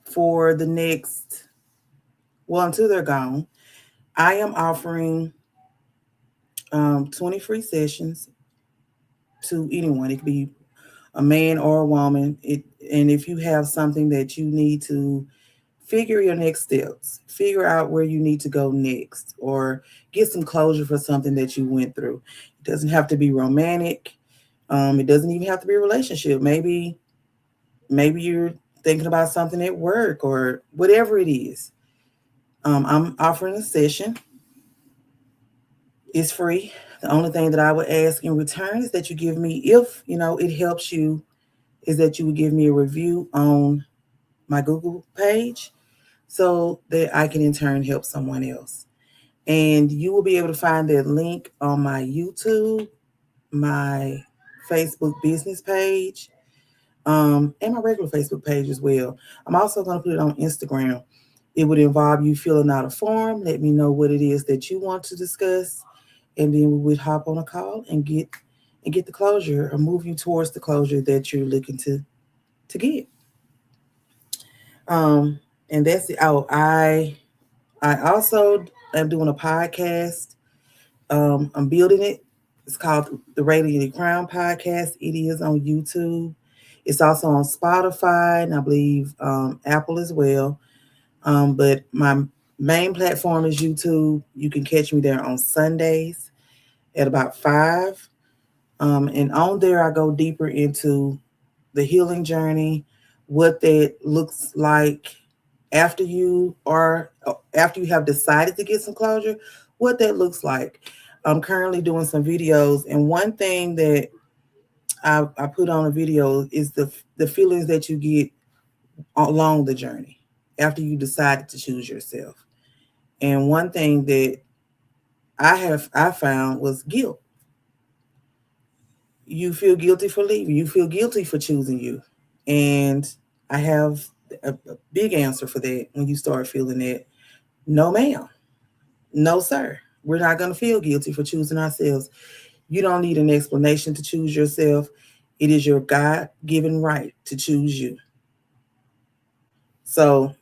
for the next, well, until they're gone, I am offering 20 free sessions to anyone. It could be a man or a woman. And if you have something that you need to figure your next steps, figure out where you need to go next, or get some closure for something that you went through. It doesn't have to be romantic. It doesn't even have to be a relationship. Maybe you're thinking about something at work or whatever it is. I'm offering a session. It's free. The only thing that I would ask in return is that you give me, if it helps you, is that you would give me a review on my Google page, so that I can in turn help someone else. And you will be able to find that link on my YouTube, my Facebook business page, and my regular Facebook page as well. I'm also going to put it on Instagram. It would involve you filling out a form, let me know what it is that you want to discuss, and then we would hop on a call and get the closure, or move you towards the closure that you're looking to get. And that's it. Oh, I also am doing a podcast. I'm building it. It's called the Radiantly Crown Podcast. It is on YouTube. It's also on Spotify, and I believe Apple as well. But my main platform is YouTube. You can catch me there on Sundays at about 5. And on there, I go deeper into the healing journey, what that looks like after you have decided to get some closure, what that looks like. I'm currently doing some videos, and one thing that I put on a video is the feelings that you get along the journey after you decided to choose yourself. And one thing that I found was guilt. You feel guilty for leaving. You feel guilty for choosing you. And I have a big answer for that. When you start feeling that, no, ma'am, no, sir, we're not going to feel guilty for choosing ourselves. You don't need an explanation to choose yourself. It is your God-given right to choose you. So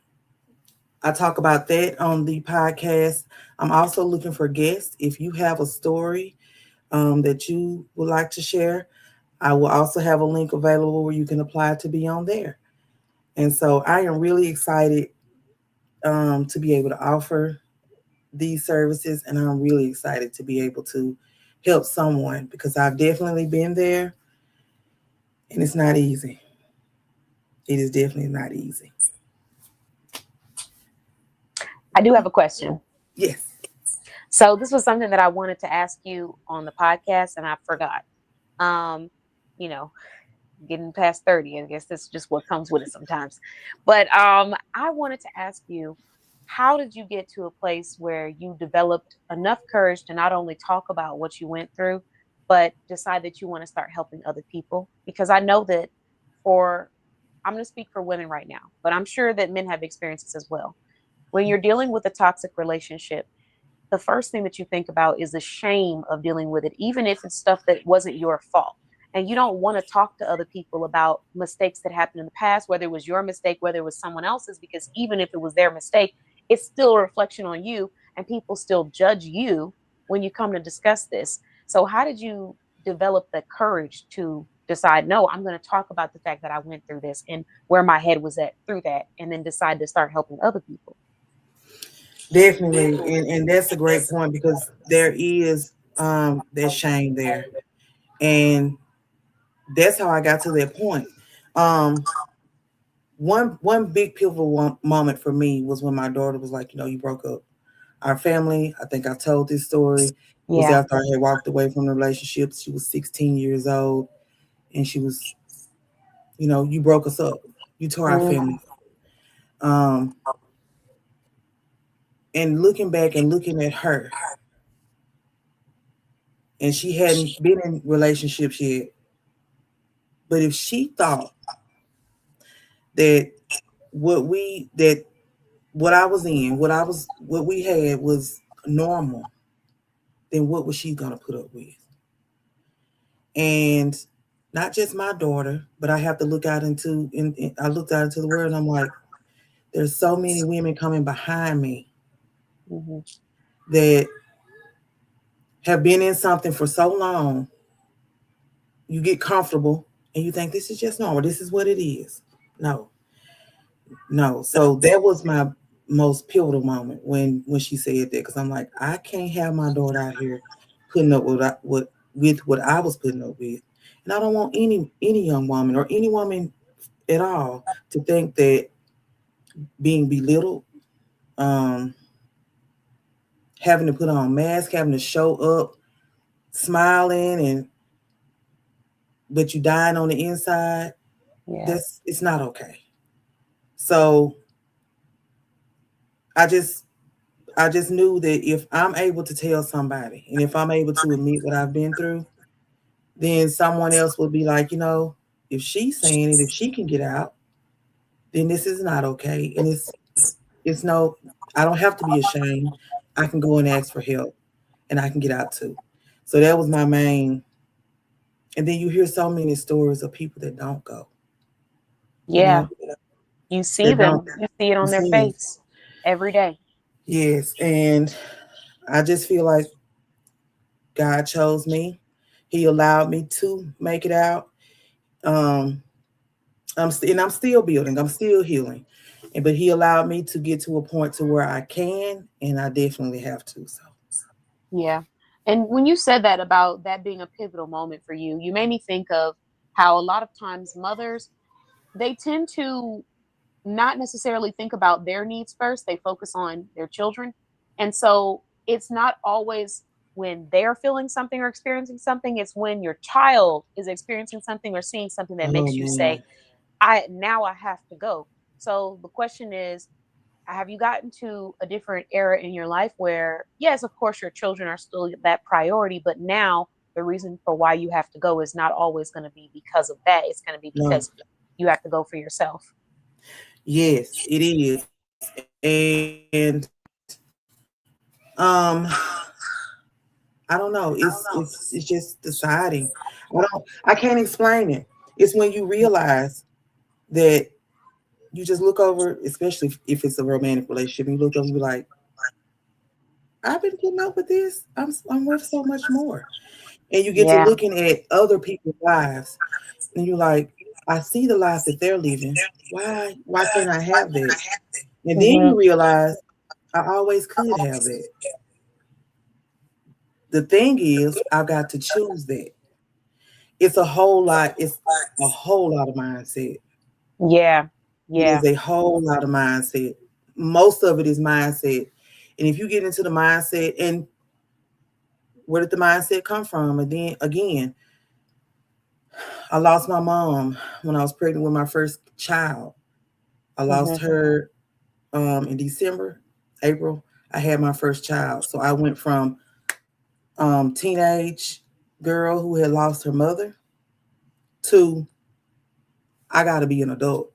I talk about that on the podcast. I'm also looking for guests. If you have a story that you would like to share, I will also have a link available where you can apply to be on there. And so I am really excited to be able to offer these services, and I'm really excited to be able to help someone, because I've definitely been there, and it's not easy. It is definitely not easy. I do have a question. Yes. So this was something that I wanted to ask you on the podcast, and I forgot. You know, getting past 30, I guess that's just what comes with it sometimes. But I wanted to ask you, how did you get to a place where you developed enough courage to not only talk about what you went through, but decide that you want to start helping other people? Because I know that I'm going to speak for women right now, but I'm sure that men have experiences as well. When you're dealing with a toxic relationship, the first thing that you think about is the shame of dealing with it, even if it's stuff that wasn't your fault. And you don't want to talk to other people about mistakes that happened in the past, whether it was your mistake, whether it was someone else's, because even if it was their mistake, it's still a reflection on you, and people still judge you when you come to discuss this. So how did you develop the courage to decide, no, I'm going to talk about the fact that I went through this and where my head was at through that, and then decide to start helping other people? Definitely. And that's a great point, because there is that shame there. And that's how I got to that point. Um, one big pivotal moment for me was when my daughter was like, you broke up our family. I think I've told this story. It was Yeah. after I had walked away from the relationship. She was 16 years old, and she was, you broke us up. You tore our Mm, family. Um, and looking back and looking at her, and she hadn't been in relationships yet. But if she thought that that what I was in, what we had was normal, then what was she gonna put up with? And not just my daughter, but I have to look out I looked out into the world, and I'm like, there's so many women coming behind me mhm. that have been in something for so long. You get comfortable and you think this is just normal. This is what it is. No, no. So that was my most pivotal moment when she said that, because I'm like, I can't have my daughter out here putting up with what I was putting up with, and I don't want any young woman or any woman at all to think that being belittled, um, having to put on masks, having to show up smiling and but you dying on the inside. Yeah. It's not okay. So I just I just knew that if I'm able to tell somebody and if I'm able to admit what I've been through, then someone else will be like, if she's saying it, if she can get out, then this is not okay. And it's no, I don't have to be ashamed. I can go and ask for help and I can get out too. So that was my main. And then you hear so many stories of people that don't go, you Yeah. know, You see that don't them. You see it on their see it. face every day. Yes. And I just feel like God chose me. He allowed me to make it out. Um, I'm still building. I'm still healing, but He allowed me to get to a point to where I can, and I definitely have to. So Yeah. And when you said that about that being a pivotal moment for you, you made me think of how a lot of times mothers, they tend to not necessarily think about their needs first. They focus on their children. And so it's not always when they're feeling something or experiencing something, it's when your child is experiencing something or seeing something that oh makes you say, man, I have to go. So the question is, have you gotten to a different era in your life where, yes, of course, your children are still that priority, but now the reason for why you have to go is not always going to be because of that. It's going to be no, because you have to go for yourself. yes, it is, and um, I don't know. It's just deciding. I can't explain it. It's when you realize that you just look over, especially if it's a romantic relationship, and you look over and be like, I've been putting up with this. I'm worth so much more. And you get to Yeah. looking at other people's lives, and you're like, I see the life that they're living. Why can't I have that? And then Hmm. you realize I always could have that. The thing is, I've got to choose that. It's a whole lot. It's a whole lot of mindset. Yeah. It Yeah. is a whole lot of mindset. Most of it is mindset. And if you get into the mindset, and where did the mindset come from? And then again, I lost my mom when I was pregnant with my first child. I lost Hmm. her in December, April. I had my first child. So I went from teenage girl who had lost her mother to I got to be an adult.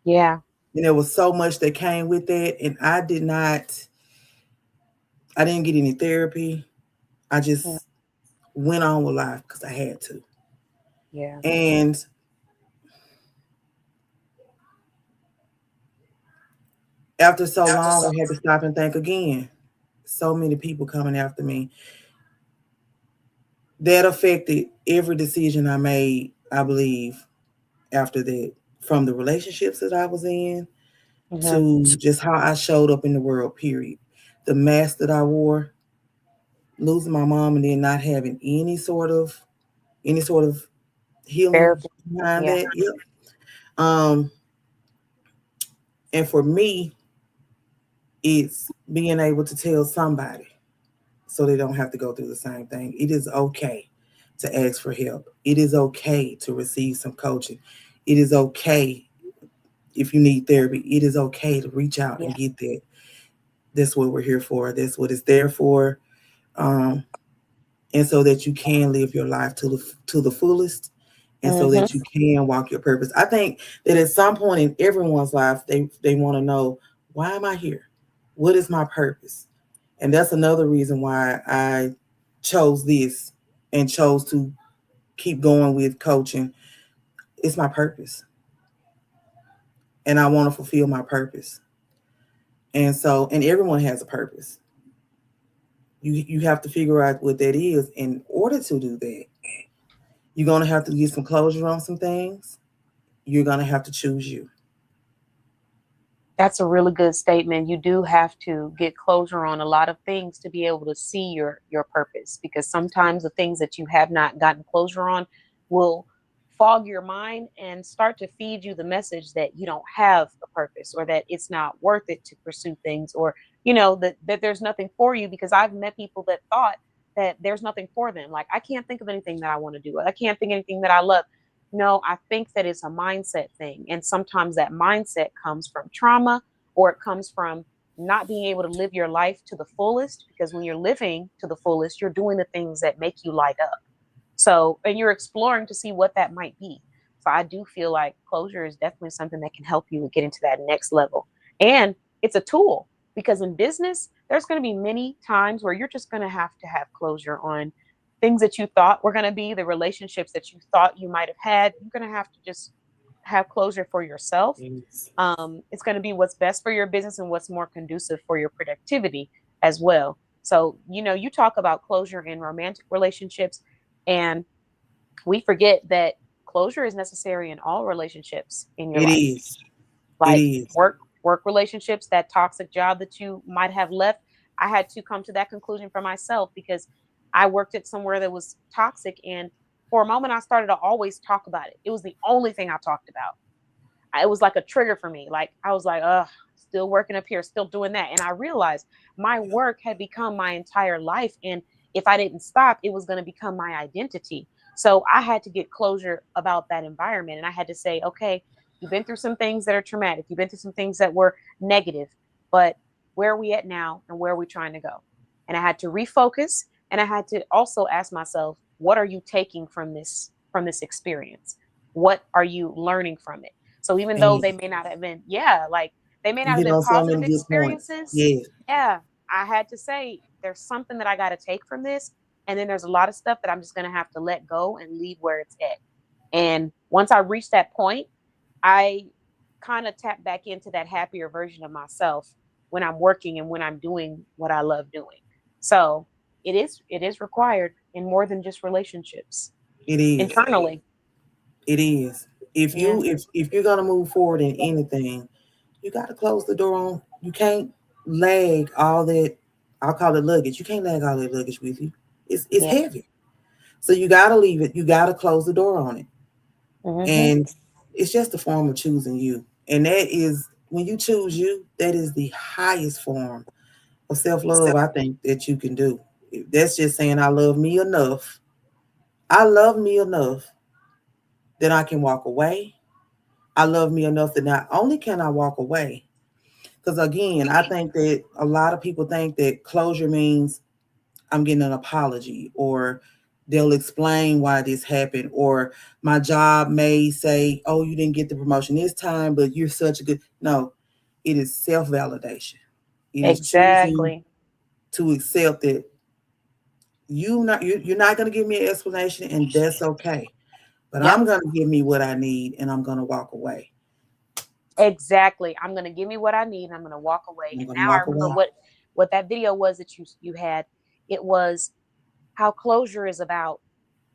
Yeah. And there was so much that came with that. And I didn't get any therapy. I Mm. just went on with life because I had to. Yeah. And after so long, I had to stop and think again. So many people coming after me. That affected every decision I made, I believe, after that, from the relationships that I was in Hmm. to just how I showed up in the world, period. The mask that I wore, losing my mom and then not having any sort of any sort of healing Therapy. behind Yeah. that. Yep. Um, and for me, it's being able to tell somebody so they don't have to go through the same thing. It is okay to ask for help. It is okay to receive some coaching. It is okay if you need therapy. It is okay to reach out Yeah. and get that. That's what we're here for. That's what it's there for. Um, and so that you can live your life to the fullest, and so Mm-hmm. that you can walk your purpose. I think that at some point in everyone's life, they want to know, why am I here? What is my purpose? And that's another reason why I chose this and chose to keep going with coaching. It's my purpose, and I want to fulfill my purpose. And so, and everyone has a purpose. You have to figure out what that is. In order to do that, you're going to have to get some closure on some things. You're going to have to choose you. That's a really good statement. You do have to get closure on a lot of things to be able to see your purpose, because sometimes the things that you have not gotten closure on will fog your mind and start to feed you the message that you don't have a purpose, or that it's not worth it to pursue things, or that there's nothing for you. Because I've met people that thought that there's nothing for them. Like, I can't think of anything that I want to do. I can't think of anything that I love. No, I think that it's a mindset thing. And sometimes that mindset comes from trauma, or it comes from not being able to live your life to the fullest. Because when you're living to the fullest, you're doing the things that make you light up. So, and you're exploring to see what that might be. So I do feel like closure is definitely something that can help you get into that next level. And it's a tool, because in business, there's going to be many times where you're just going to have closure on things that you thought were going to be the relationships that you thought you might have had. You're going to have to just have closure for yourself. Yes. It's going to be what's best for your business and what's more conducive for your productivity as well. So, you talk about closure in romantic relationships, and we forget that closure is necessary in all relationships in your It life. is. It Like is. work relationships, that toxic job that you might have left. I had to come to that conclusion for myself, because I worked at somewhere that was toxic, and for a moment I started to always talk about it. It was the only thing I talked about. It was like a trigger for me. Like, I was like, still working up here, still doing that. And I realized my work had become my entire life. And if I didn't stop, it was going to become my identity. So I had to get closure about that environment. And I had to say, okay, you've been through some things that are traumatic. You've been through some things that were negative, but where are we at now, and where are we trying to go? And I had to refocus. And I had to also ask myself, what are you taking from this experience? What are you learning from it? So even though And they may not have been, yeah, like they may you not have hit been on so positive many good points. experiences, Yes. yeah, I had to say there's something that I got to take from this. And then there's a lot of stuff that I'm just going to have to let go and leave where it's at. And once I reached that point, I kind of tap back into that happier version of myself when I'm working and when I'm doing what I love doing. So it is required in more than just relationships. It is. Internally. It is. Yeah. If you're gonna move forward in anything, you got to close the door on. You can't lag all that. I'll call it luggage. You can't lag all that luggage with you. It's Yeah. heavy. So you got to leave it. You got to close the door on it. Hmm. And it's just a form of choosing you. And that is, when you choose you, that is the highest form of self love I think that you can do. That's just saying, I love me enough. I love me enough that I can walk away. I love me enough that not only can I walk away, because again, I think that a lot of people think that closure means I'm getting an apology, or they'll explain why this happened, or my job may say, oh, you didn't get the promotion this time, but you're such a good. No, it is self validation. It is choosing Exactly. to accept that you're not going to give me an explanation, and that's okay. But Yep. I'm going to give me what I need, and I'm going to walk away. Exactly. I'm gonna give me what I need and I'm gonna walk away. I'm And going to now I walk remember away. what that video was that you had. It was how closure is about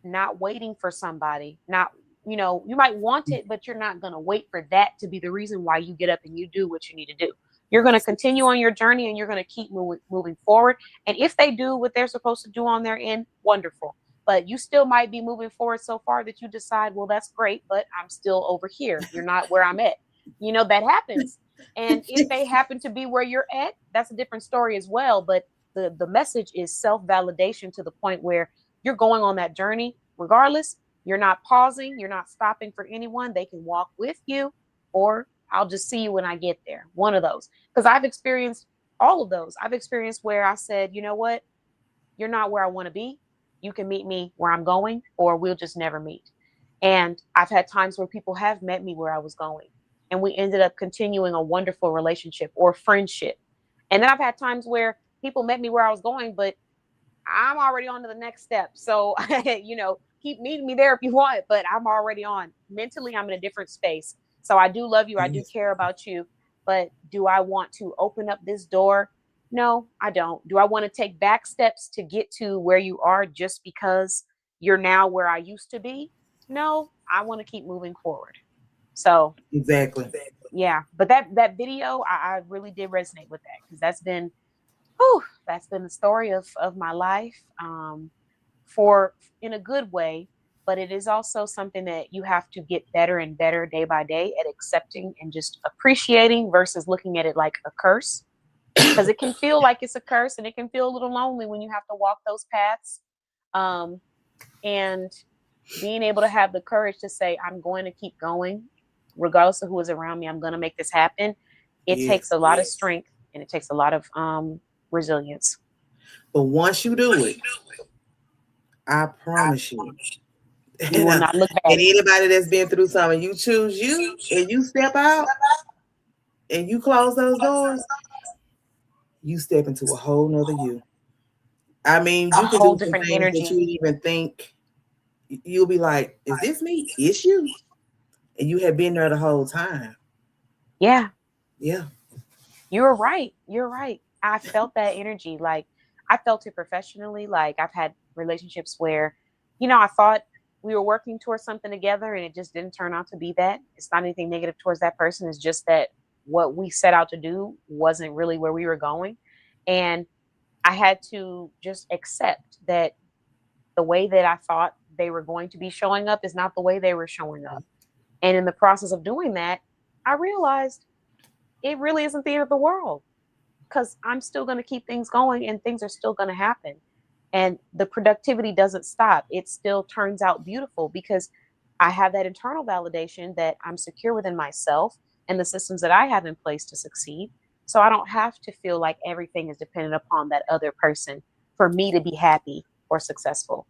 not waiting for somebody. Not, you might want it, but you're not gonna wait for that to be the reason why you get up and you do what you need to do. You're gonna continue on your journey and you're gonna keep moving forward. And if they do what they're supposed to do on their end, wonderful. but you still might be moving forward so far that you decide, well, that's great, but I'm still over here. You're not where I'm at. That happens. And if they happen to be where you're at, that's a different story as well. But the message is self-validation to the point where you're going on that journey regardless. You're not pausing, you're not stopping for anyone. They can walk with you, or I'll just see you when I get there. One of those. Because I've experienced all of those. I've experienced where I said, you know what? You're not where I want to be. You can meet me where I'm going, or we'll just never meet. And I've had times where people have met me where I was going, and we ended up continuing a wonderful relationship or friendship. And then I've had times where people met me where I was going, but I'm already on to the next step. So, keep meeting me there if you want, but I'm already on. Mentally, I'm in a different space. So I do love you. I do care about you. But do I want to open up this door? No, I don't. Do I want to take back steps to get to where you are just because you're now where I used to be? No, I want to keep moving forward. So Exactly. yeah, but that video, I really did resonate with that, because that's been the story of my life, for in a good way, but it is also something that you have to get better and better day by day at accepting and just appreciating versus looking at it like a curse, because it can feel like it's a curse, and it can feel a little lonely when you have to walk those paths. And being able to have the courage to say, I'm going to keep going regardless of who is around me. I'm going to make this happen. It takes a lot of strength, and it takes a lot of resilience. But once you do it, I promise you, You will not look back. and anybody that's been through something, you choose you and you step out and you close those doors, you step into a whole nother you. I mean, you can whole do some different things energy. that you even think, you'll be like, is this me? It's you. And you have been there the whole time. Yeah. Yeah. You're right. You're right. I felt that energy. Like, I felt it professionally. Like, I've had relationships where, I thought we were working towards something together, and it just didn't turn out to be that. It's not anything negative towards that person. It's just that what we set out to do wasn't really where we were going. And I had to just accept that the way that I thought they were going to be showing up is not the way they were showing up. And in the process of doing that, I realized it really isn't the end of the world, because I'm still going to keep things going, and things are still going to happen. And the productivity doesn't stop. It still turns out beautiful, because I have that internal validation that I'm secure within myself and the systems that I have in place to succeed. So I don't have to feel like everything is dependent upon that other person for me to be happy or successful.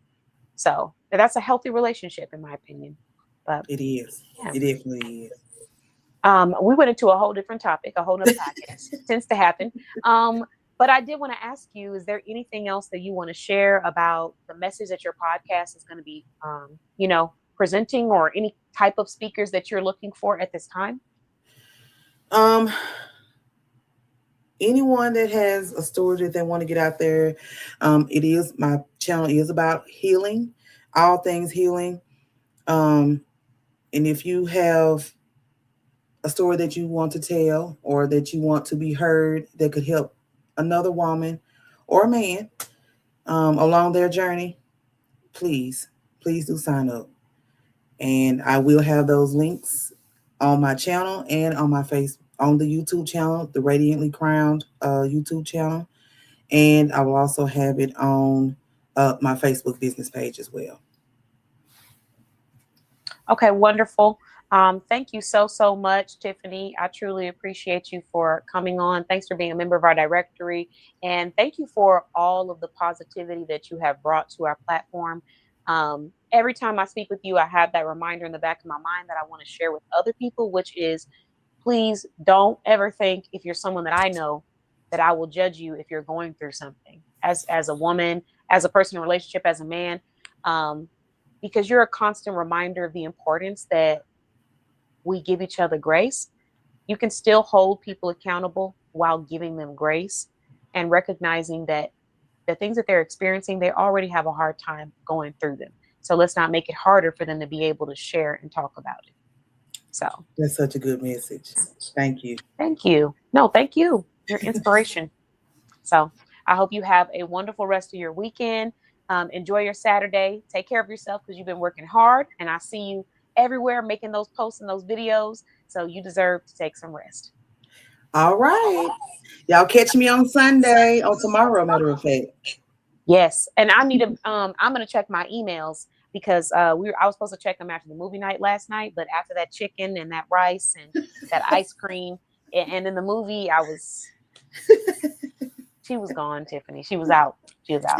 So that's a healthy relationship, in my opinion. But It is. yeah. It definitely is. We went into a whole different topic, a whole other podcast. Tends to happen. But I did want to ask you, is there anything else that you want to share about the message that your podcast is going to be, presenting, or any type of speakers that you're looking for at this time? Anyone that has a story that they want to get out there, my channel is about healing, all things healing. And if you have a story that you want to tell, or that you want to be heard, that could help another woman or man along their journey, please do sign up. And I will have those links on my channel and on on the YouTube channel, the Radiantly Crowned YouTube channel. And I will also have it on my Facebook business page as well. Okay, wonderful. Thank you so much, Tiffany. I truly appreciate you for coming on. Thanks for being a member of our directory. And thank you for all of the positivity that you have brought to our platform. Every time I speak with you, I have that reminder in the back of my mind that I want to share with other people, which is, please don't ever think, if you're someone that I know, that I will judge you if you're going through something, as a woman, as a person in a relationship, as a man. Because you're a constant reminder of the importance that we give each other grace. You can still hold people accountable while giving them grace, and recognizing that the things that they're experiencing, they already have a hard time going through them. So let's not make it harder for them to be able to share and talk about it. So that's such a good message. Thank you. Thank you. No, thank you. Your inspiration. So I hope you have a wonderful rest of your weekend. Enjoy your Saturday. Take care of yourself because you've been working hard. And I see you everywhere making those posts and those videos. So you deserve to take some rest. All right. Y'all catch me on Sunday, or tomorrow, matter of fact. Yes. And I need to, I'm going to check my emails because I was supposed to check them after the movie night last night. But after that chicken and that rice and that ice cream, and in the movie, she was gone, Tiffany. She was out. She was out.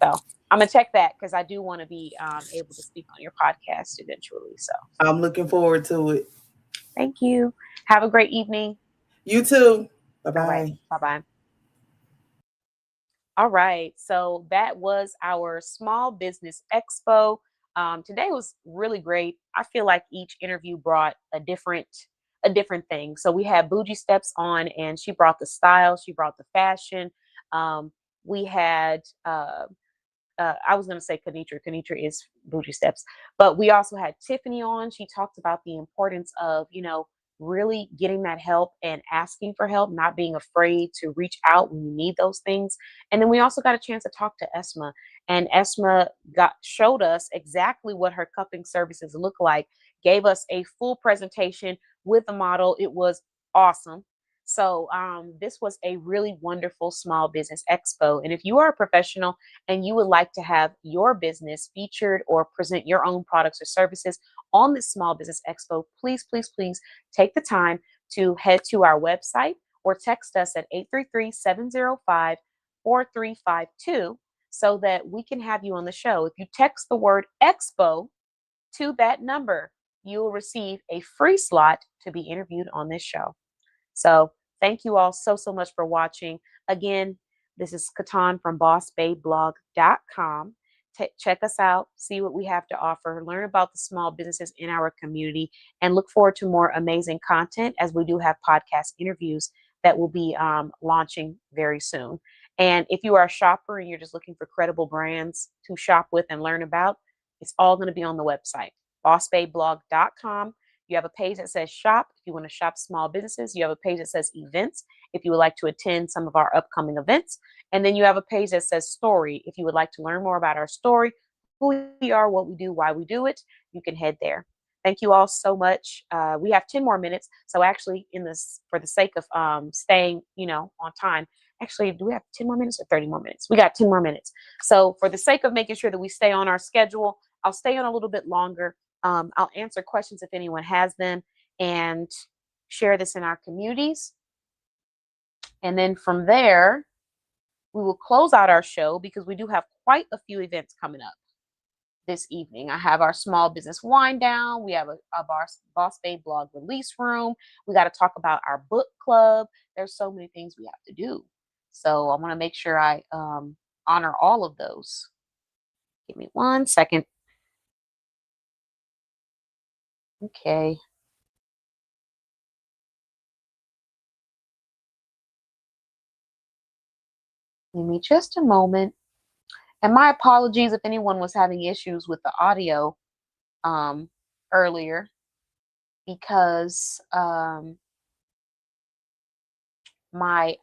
So I'm gonna check that because I do want to be able to speak on your podcast eventually. So I'm looking forward to it. thank you. Have a great evening. You too. All right. Bye-bye. Bye-bye. All right. So that was our Small Business Expo. Today was really great. I feel like each interview brought a different thing. So we had Bougie Steps on, and she brought the style, she brought the fashion. We had I was going to say Kanitra. Kanitra is Bougie Steps. But we also had Tiffany on. She talked about the importance of, really getting that help and asking for help, not being afraid to reach out when you need those things. And then we also got a chance to talk to Esma. And Esma showed us exactly what her cupping services look like, gave us a full presentation with a model. It was awesome. So this was a really wonderful Small Business Expo. And if you are a professional and you would like to have your business featured or present your own products or services on this Small Business Expo, please, please, please take the time to head to our website or text us at 833-705-4352 so that we can have you on the show. If you text the word expo to that number, you will receive a free slot to be interviewed on this show. So thank you all so, so much for watching. Again, this is Katan from bossbabeblog.com. Check us out, see what we have to offer, learn about the small businesses in our community, and look forward to more amazing content as we do have podcast interviews that will be launching very soon. And if you are a shopper and you're just looking for credible brands to shop with and learn about, it's all going to be on the website, bossbabeblog.com. You have a page that says shop if you want to shop small businesses. You have a page that says events if you would like to attend some of our upcoming events. And then you have a page that says story if you would like to learn more about our story, who we are, what we do, why we do it. You can head there. Thank you all so much. We have 10 more minutes. So actually for the sake of staying, on time, actually, do we have 10 more minutes or 30 more minutes? We got 10 more minutes. So for the sake of making sure that we stay on our schedule, I'll stay on a little bit longer. I'll answer questions if anyone has them and share this in our communities. And then from there, we will close out our show because we do have quite a few events coming up this evening. I have our small business wind down. We have a Boss Babe blog release room. We got to talk about our book club. There's so many things we have to do. So I want to make sure I honor all of those. Give me 1 second. Okay. Give me just a moment. And my apologies if anyone was having issues with the audio earlier because I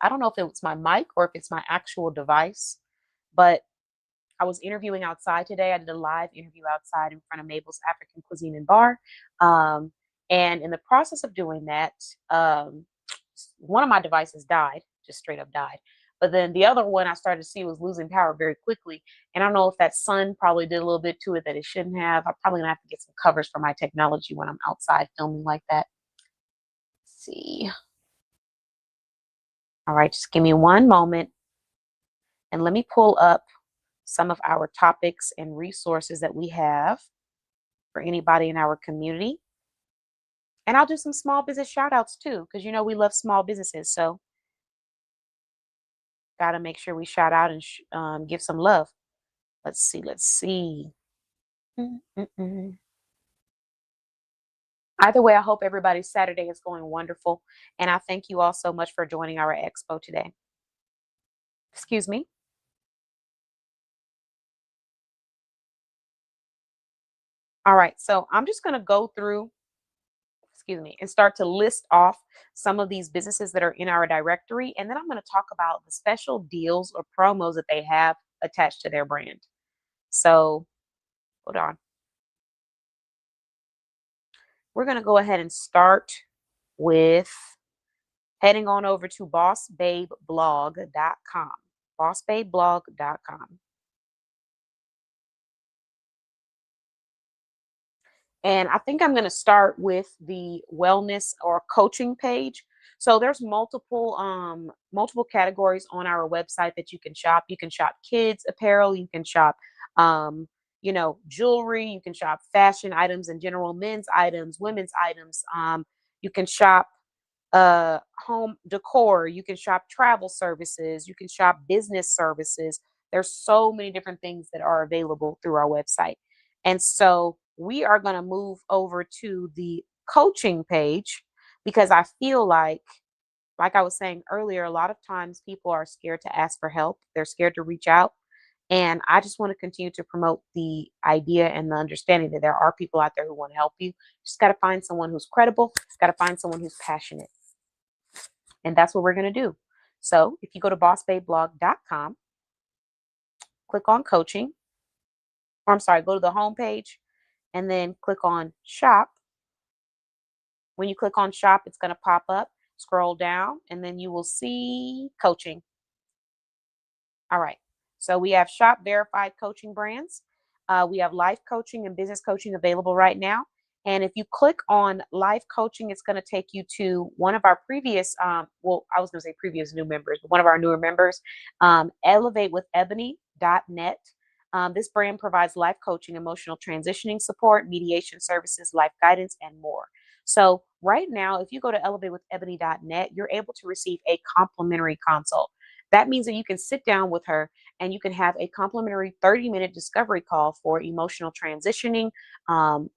don't know if it was my mic or if it's my actual device, but I was interviewing outside today. I did a live interview outside in front of Mabel's African Cuisine and Bar. And in the process of doing that, one of my devices died, just straight up died. But then the other one I started to see was losing power very quickly. And I don't know if that sun probably did a little bit to it that it shouldn't have. I'm probably gonna have to get some covers for my technology when I'm outside filming like that. Let's see. All right, just give me one moment. And let me pull up some of our topics and resources that we have for anybody in our community. And I'll do some small business shout outs too, because we love small businesses. So got to make sure we shout out and give some love. Let's see. Either way, I hope everybody's Saturday is going wonderful. And I thank you all so much for joining our expo today. Excuse me. All right, so I'm just going to go through, and start to list off some of these businesses that are in our directory. And then I'm going to talk about the special deals or promos that they have attached to their brand. So hold on. We're going to go ahead and start with heading on over to bossbabeblog.com. bossbabeblog.com. And I think I'm going to start with the wellness or coaching page. So there's multiple categories on our website that you can shop. You can shop kids apparel, you can shop jewelry, you can shop fashion items in general, men's items, women's items. You can shop home decor, you can shop travel services, you can shop business services. There's so many different things that are available through our website. And so we are going to move over to the coaching page because I feel like I was saying earlier, a lot of times people are scared to ask for help. They're scared to reach out. And I just want to continue to promote the idea and the understanding that there are people out there who want to help you. Just got to find someone who's credible, got to find someone who's passionate. And that's what we're going to do. So if you go to bossbabeblog.com, click on coaching, or I'm sorry, go to the home page and then click on shop. When you click on shop, it's going to pop up, scroll down, and then you will see coaching. All right. So we have shop verified coaching brands. We have life coaching and business coaching available right now. And if you click on life coaching, it's going to take you to one of our previous, I was going to say previous new members, but one of our newer members, elevatewithebony.net. This brand provides life coaching, emotional transitioning support, mediation services, life guidance, and more. So right now, if you go to elevatewithebony.net, you're able to receive a complimentary consult. That means that you can sit down with her and you can have a complimentary 30-minute discovery call for emotional transitioning.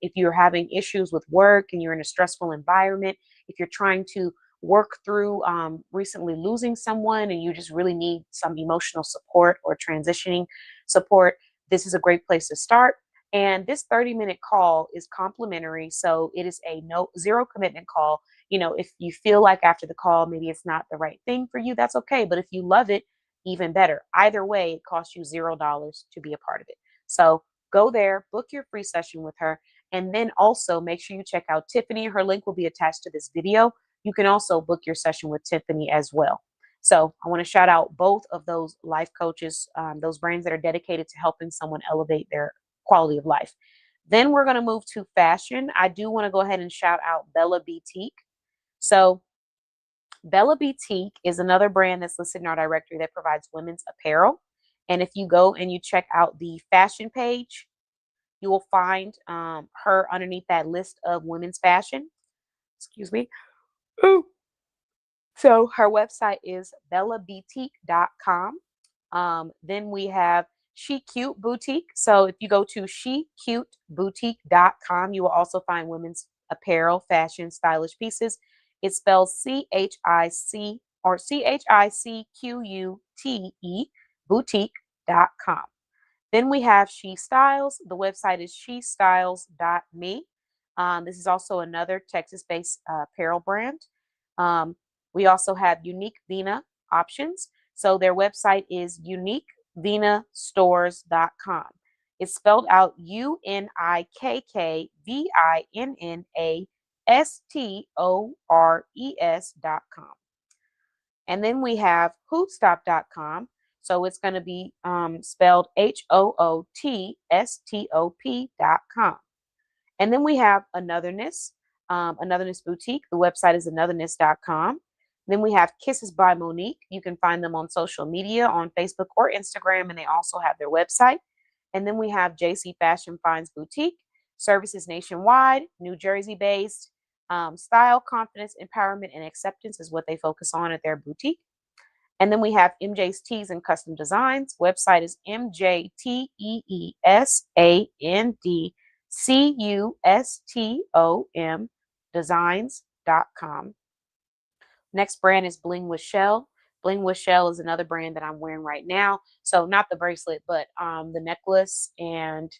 If you're having issues with work and you're in a stressful environment, if you're trying to work through recently losing someone and you just really need some emotional support or transitioning support, this is a great place to start. And this 30-minute call is complimentary. So it is a zero commitment call. If you feel like after the call, maybe it's not the right thing for you, that's okay. But if you love it, even better. Either way, it costs you $0 to be a part of it. So go there, book your free session with her. And then also make sure you check out Tiffany. Her link will be attached to this video. You can also book your session with Tiffany as well. So I want to shout out both of those life coaches, those brands that are dedicated to helping someone elevate their quality of life. Then we're going to move to fashion. I do want to go ahead and shout out Bella Boutique. So Bella Boutique is another brand that's listed in our directory that provides women's apparel. And if you go and you check out the fashion page, you will find her underneath that list of women's fashion. Excuse me. Ooh. So her website is bellaboutique.com. Then we have She Cute Boutique. So if you go to shecuteboutique.com, you will also find women's apparel, fashion, stylish pieces. It spells CHIC or CHICQUTE boutique.com. Then we have She Styles. The website is shestyles.me. This is also another Texas-based apparel brand. We also have Unique Vina Options. So their website is uniquevinastores.com. It's spelled out UNIKKVINNASTORES.com. And then we have hootstop.com. So it's going to be spelled HOOTSTOP.com. And then we have Anotherness, Anotherness Boutique. The website is anotherness.com. Then we have Kisses by Monique. You can find them on social media, on Facebook or Instagram, and they also have their website. And then we have JC Fashion Finds Boutique, services nationwide, New Jersey based. Style, confidence, empowerment, and acceptance is what they focus on at their boutique. And then we have MJ's Tees and Custom Designs. Website is MJTEESANDCUSTOM designs.com. Next brand is Bling with Shell. Bling with Shell is another brand that I'm wearing right now. So not the bracelet, but the necklace and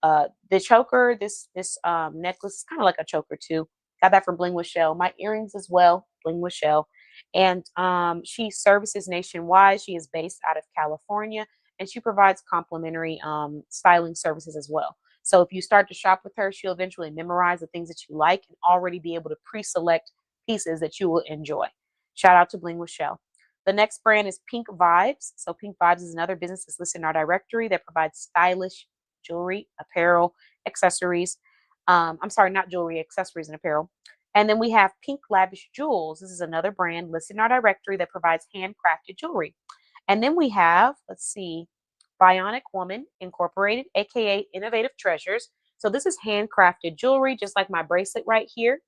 the choker. This necklace is kind of like a choker too. Got that from Bling with Shell. My earrings as well, Bling with Shell. And she services nationwide. She is based out of California. and she provides complimentary styling services as well. So if you start to shop with her, she'll eventually memorize the things that you like and already be able to pre-select pieces that you will enjoy. Shout out to Bling with Shell. The next brand is Pink Vibes. So Pink Vibes is another business that's listed in our directory that provides stylish jewelry, apparel, accessories. I'm sorry, not jewelry, accessories and apparel. And then we have Pink Lavish Jewels. This is another brand listed in our directory that provides handcrafted jewelry. And then we have, let's see, Bionic Woman Incorporated, aka Innovative Treasures. So this is handcrafted jewelry, just like my bracelet right here.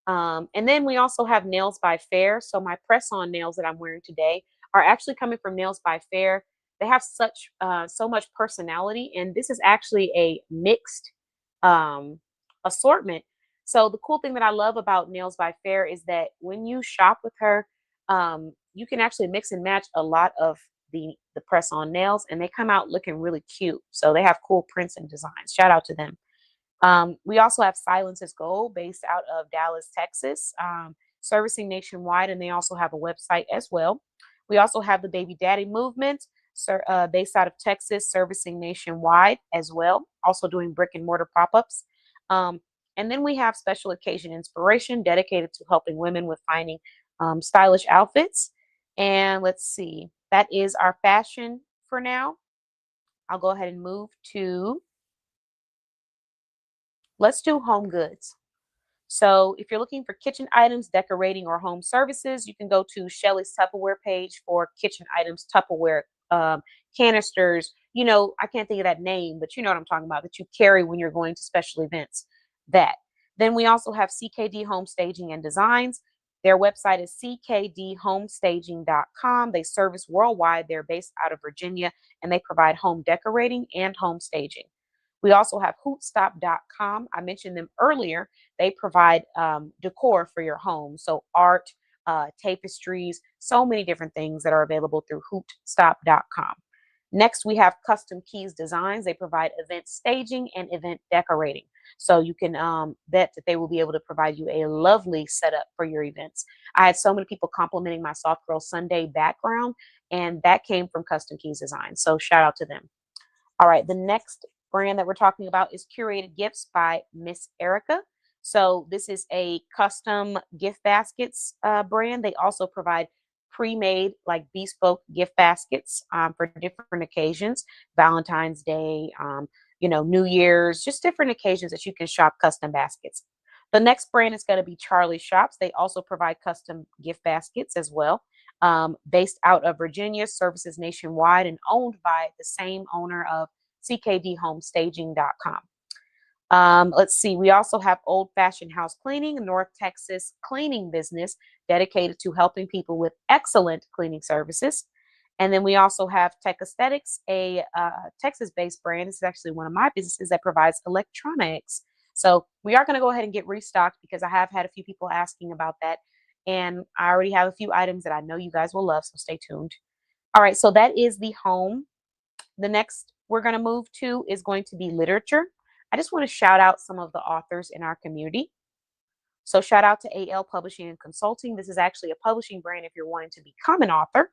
And then we also have Nails by Fair. So my press-on nails that I'm wearing today are actually coming from Nails by Fair. They have so much personality, and this is actually a mixed assortment. So the cool thing that I love about Nails by Fair is that when you shop with her, you can actually mix and match a lot of the press-on nails, and they come out looking really cute. So they have cool prints and designs. Shout out to them. We also have Silence is Gold, based out of Dallas, Texas, servicing nationwide, and they also have a website as well. We also have the Baby Daddy Movement, based out of Texas, servicing nationwide as well, also doing brick and mortar pop-ups. Um, and then we have Special Occasion Inspiration, dedicated to helping women with finding stylish outfits. And let's see, that is our fashion for now. I'll go ahead and move to, let's do home goods. So if you're looking for kitchen items, decorating, or home services, you can go to Shelly's Tupperware page for kitchen items, Tupperware, canisters. You know, I can't think of that name, but you know what I'm talking about, that you carry when you're going to special events. That. Then we also have CKD Home Staging and Designs. Their website is ckdhomestaging.com. They service worldwide. They're based out of Virginia, and they provide home decorating and home staging. We also have hootstop.com. I mentioned them earlier. They provide decor for your home. So art, tapestries, so many different things that are available through hootstop.com. Next, we have Custom Keys Designs. They provide event staging and event decorating. So you can bet that they will be able to provide you a lovely setup for your events. I had so many people complimenting my Soft Girl Sunday background, and that came from Custom Keys Design. So shout out to them. All right, the next brand that we're talking about is Curated Gifts by Miss Erica. So this is a custom gift baskets brand. They also provide pre-made, like bespoke gift baskets for different occasions, Valentine's Day, New Year's, just different occasions that you can shop custom baskets. The next brand is going to be Charlie Shops. They also provide custom gift baskets as well, based out of Virginia, services nationwide, and owned by the same owner of ckdhomestaging.com. Let's see, we also have Old Fashioned House Cleaning, a North Texas cleaning business dedicated to helping people with excellent cleaning services. And then we also have Tech Aesthetics, a Texas-based brand. This is actually one of my businesses that provides electronics. So we are going to go ahead and get restocked because I have had a few people asking about that. And I already have a few items that I know you guys will love, so stay tuned. All right, so that is the home. The next we're going to move to is going to be literature. I just want to shout out some of the authors in our community. So shout out to AL Publishing and Consulting. This is actually a publishing brand if you're wanting to become an author.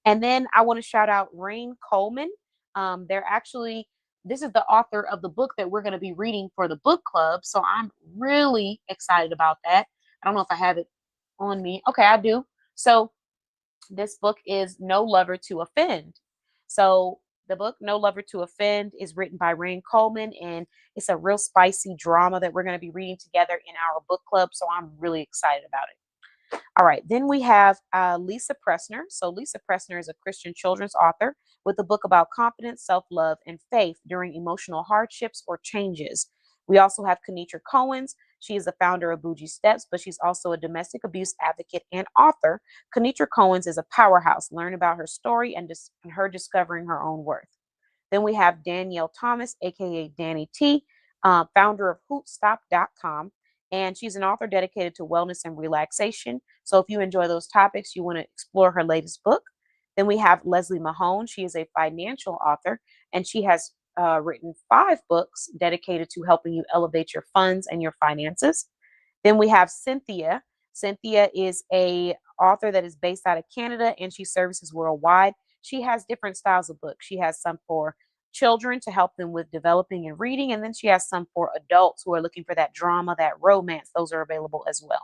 And then I want to shout out Rain Coleman. This is the author of the book that we're going to be reading for the book club. So I'm really excited about that. I don't know if I have it on me. Okay, I do. So this book is No Lover to Offend. So the book No Lover to Offend is written by Rain Coleman, and it's a real spicy drama that we're going to be reading together in our book club. So I'm really excited about it. All right, then we have Lisa Pressner. So Lisa Pressner is a Christian children's author with a book about confidence, self-love, and faith during emotional hardships or changes. We also have Kenitra Cohens. She is the founder of Bougie Steps, but she's also a domestic abuse advocate and author. Kenitra Cohens is a powerhouse. Learn about her story and her discovering her own worth. Then we have Danielle Thomas, aka Danny T, founder of Hootstop.com. And she's an author dedicated to wellness and relaxation. So if you enjoy those topics, you want to explore her latest book. Then we have Leslie Mahone. She is a financial author, and she has written 5 books dedicated to helping you elevate your funds and your finances. Then we have Cynthia. Cynthia is a author that is based out of Canada, and she services worldwide. she has different styles of books. She has some for children to help them with developing and reading, and then she has some for adults who are looking for that drama, that romance. Those are available as well.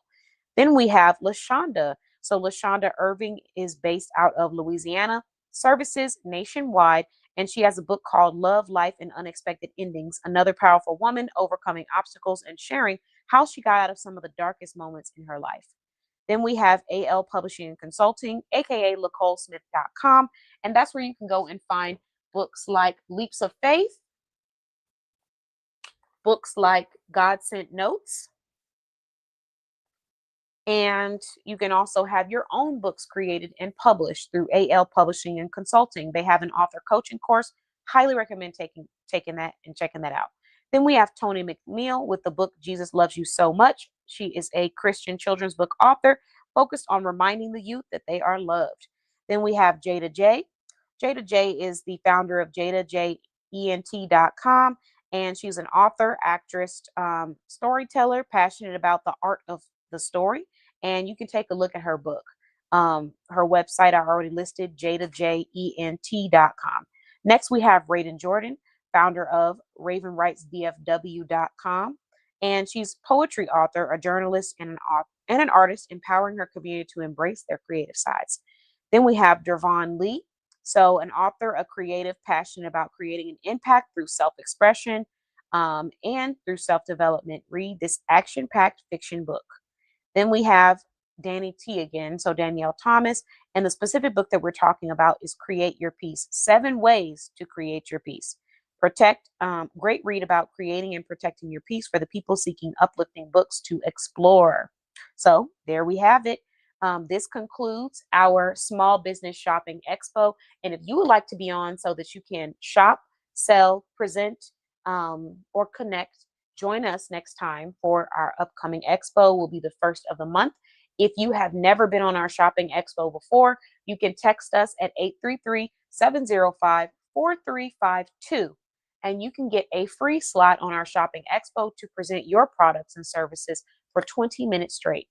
Then we have LaShonda. So LaShonda Irving is based out of Louisiana, services nationwide, and she has a book called Love, Life, and Unexpected Endings, another powerful woman overcoming obstacles and sharing how she got out of some of the darkest moments in her life. Then we have AL Publishing and Consulting, aka LacoleSmith.com, and that's where you can go and find books like Leaps of Faith, books like God Sent Notes, and you can also have your own books created and published through AL Publishing and Consulting. They have an author coaching course. Highly recommend taking that and checking that out. Then we have Toni McNeil with the book Jesus Loves You So Much. She is a Christian children's book author focused on reminding the youth that they are loved. Then we have Jada J. Jada J is the founder of JadaJENT.com, and she's an author, actress, storyteller, passionate about the art of the story. And you can take a look at her book. Her website I already listed, JadaJENT.com. Next, we have Raiden Jordan, founder of RavenWritesDFW.com. And she's poetry author, a journalist, and an artist, empowering her community to embrace their creative sides. Then we have Dervon Lee. So an author, a creative, passionate about creating an impact through self-expression and through self-development. Read this action-packed fiction book. Then we have Danny T again, so Danielle Thomas, and the specific book that we're talking about is Create Your Peace, 7 Ways to Create Your Peace. Great read about creating and protecting your peace for the people seeking uplifting books to explore. So there we have it. This concludes our Small Business Shopping Expo. And if you would like to be on so that you can shop, sell, present, or connect, join us next time for our upcoming expo. Will be the first of the month. If you have never been on our shopping expo before, you can text us at 833-705-4352, and you can get a free slot on our shopping expo to present your products and services for 20 minutes straight.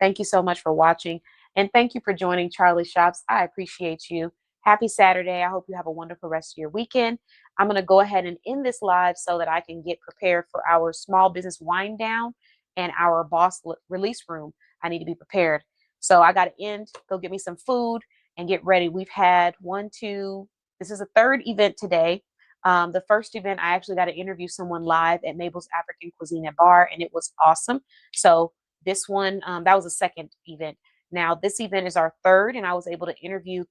Thank you so much for watching, and thank you for joining Charlie Shops. I appreciate you. Happy Saturday. I hope you have a wonderful rest of your weekend. I'm going to go ahead and end this live so that I can get prepared for our small business wind down and our boss release room. I need to be prepared. So I got to go get me some food and get ready. We've had this is a third event today. The first event, I actually got to interview someone live at Mabel's African Cuisine and Bar, and it was awesome. So this one, that was a second event. Now this event is our third, and I was able to interview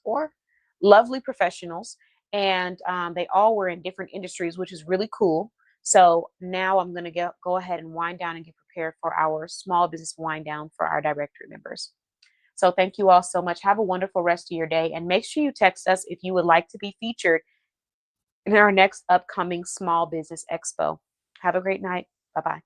four lovely professionals, and they all were in different industries, which is really cool. So now I'm going to go ahead and wind down and get prepared for our small business wind down for our directory members. So thank you all so much. Have a wonderful rest of your day, and make sure you text us if you would like to be featured in our next upcoming Small Business Expo. Have a great night. Bye-bye.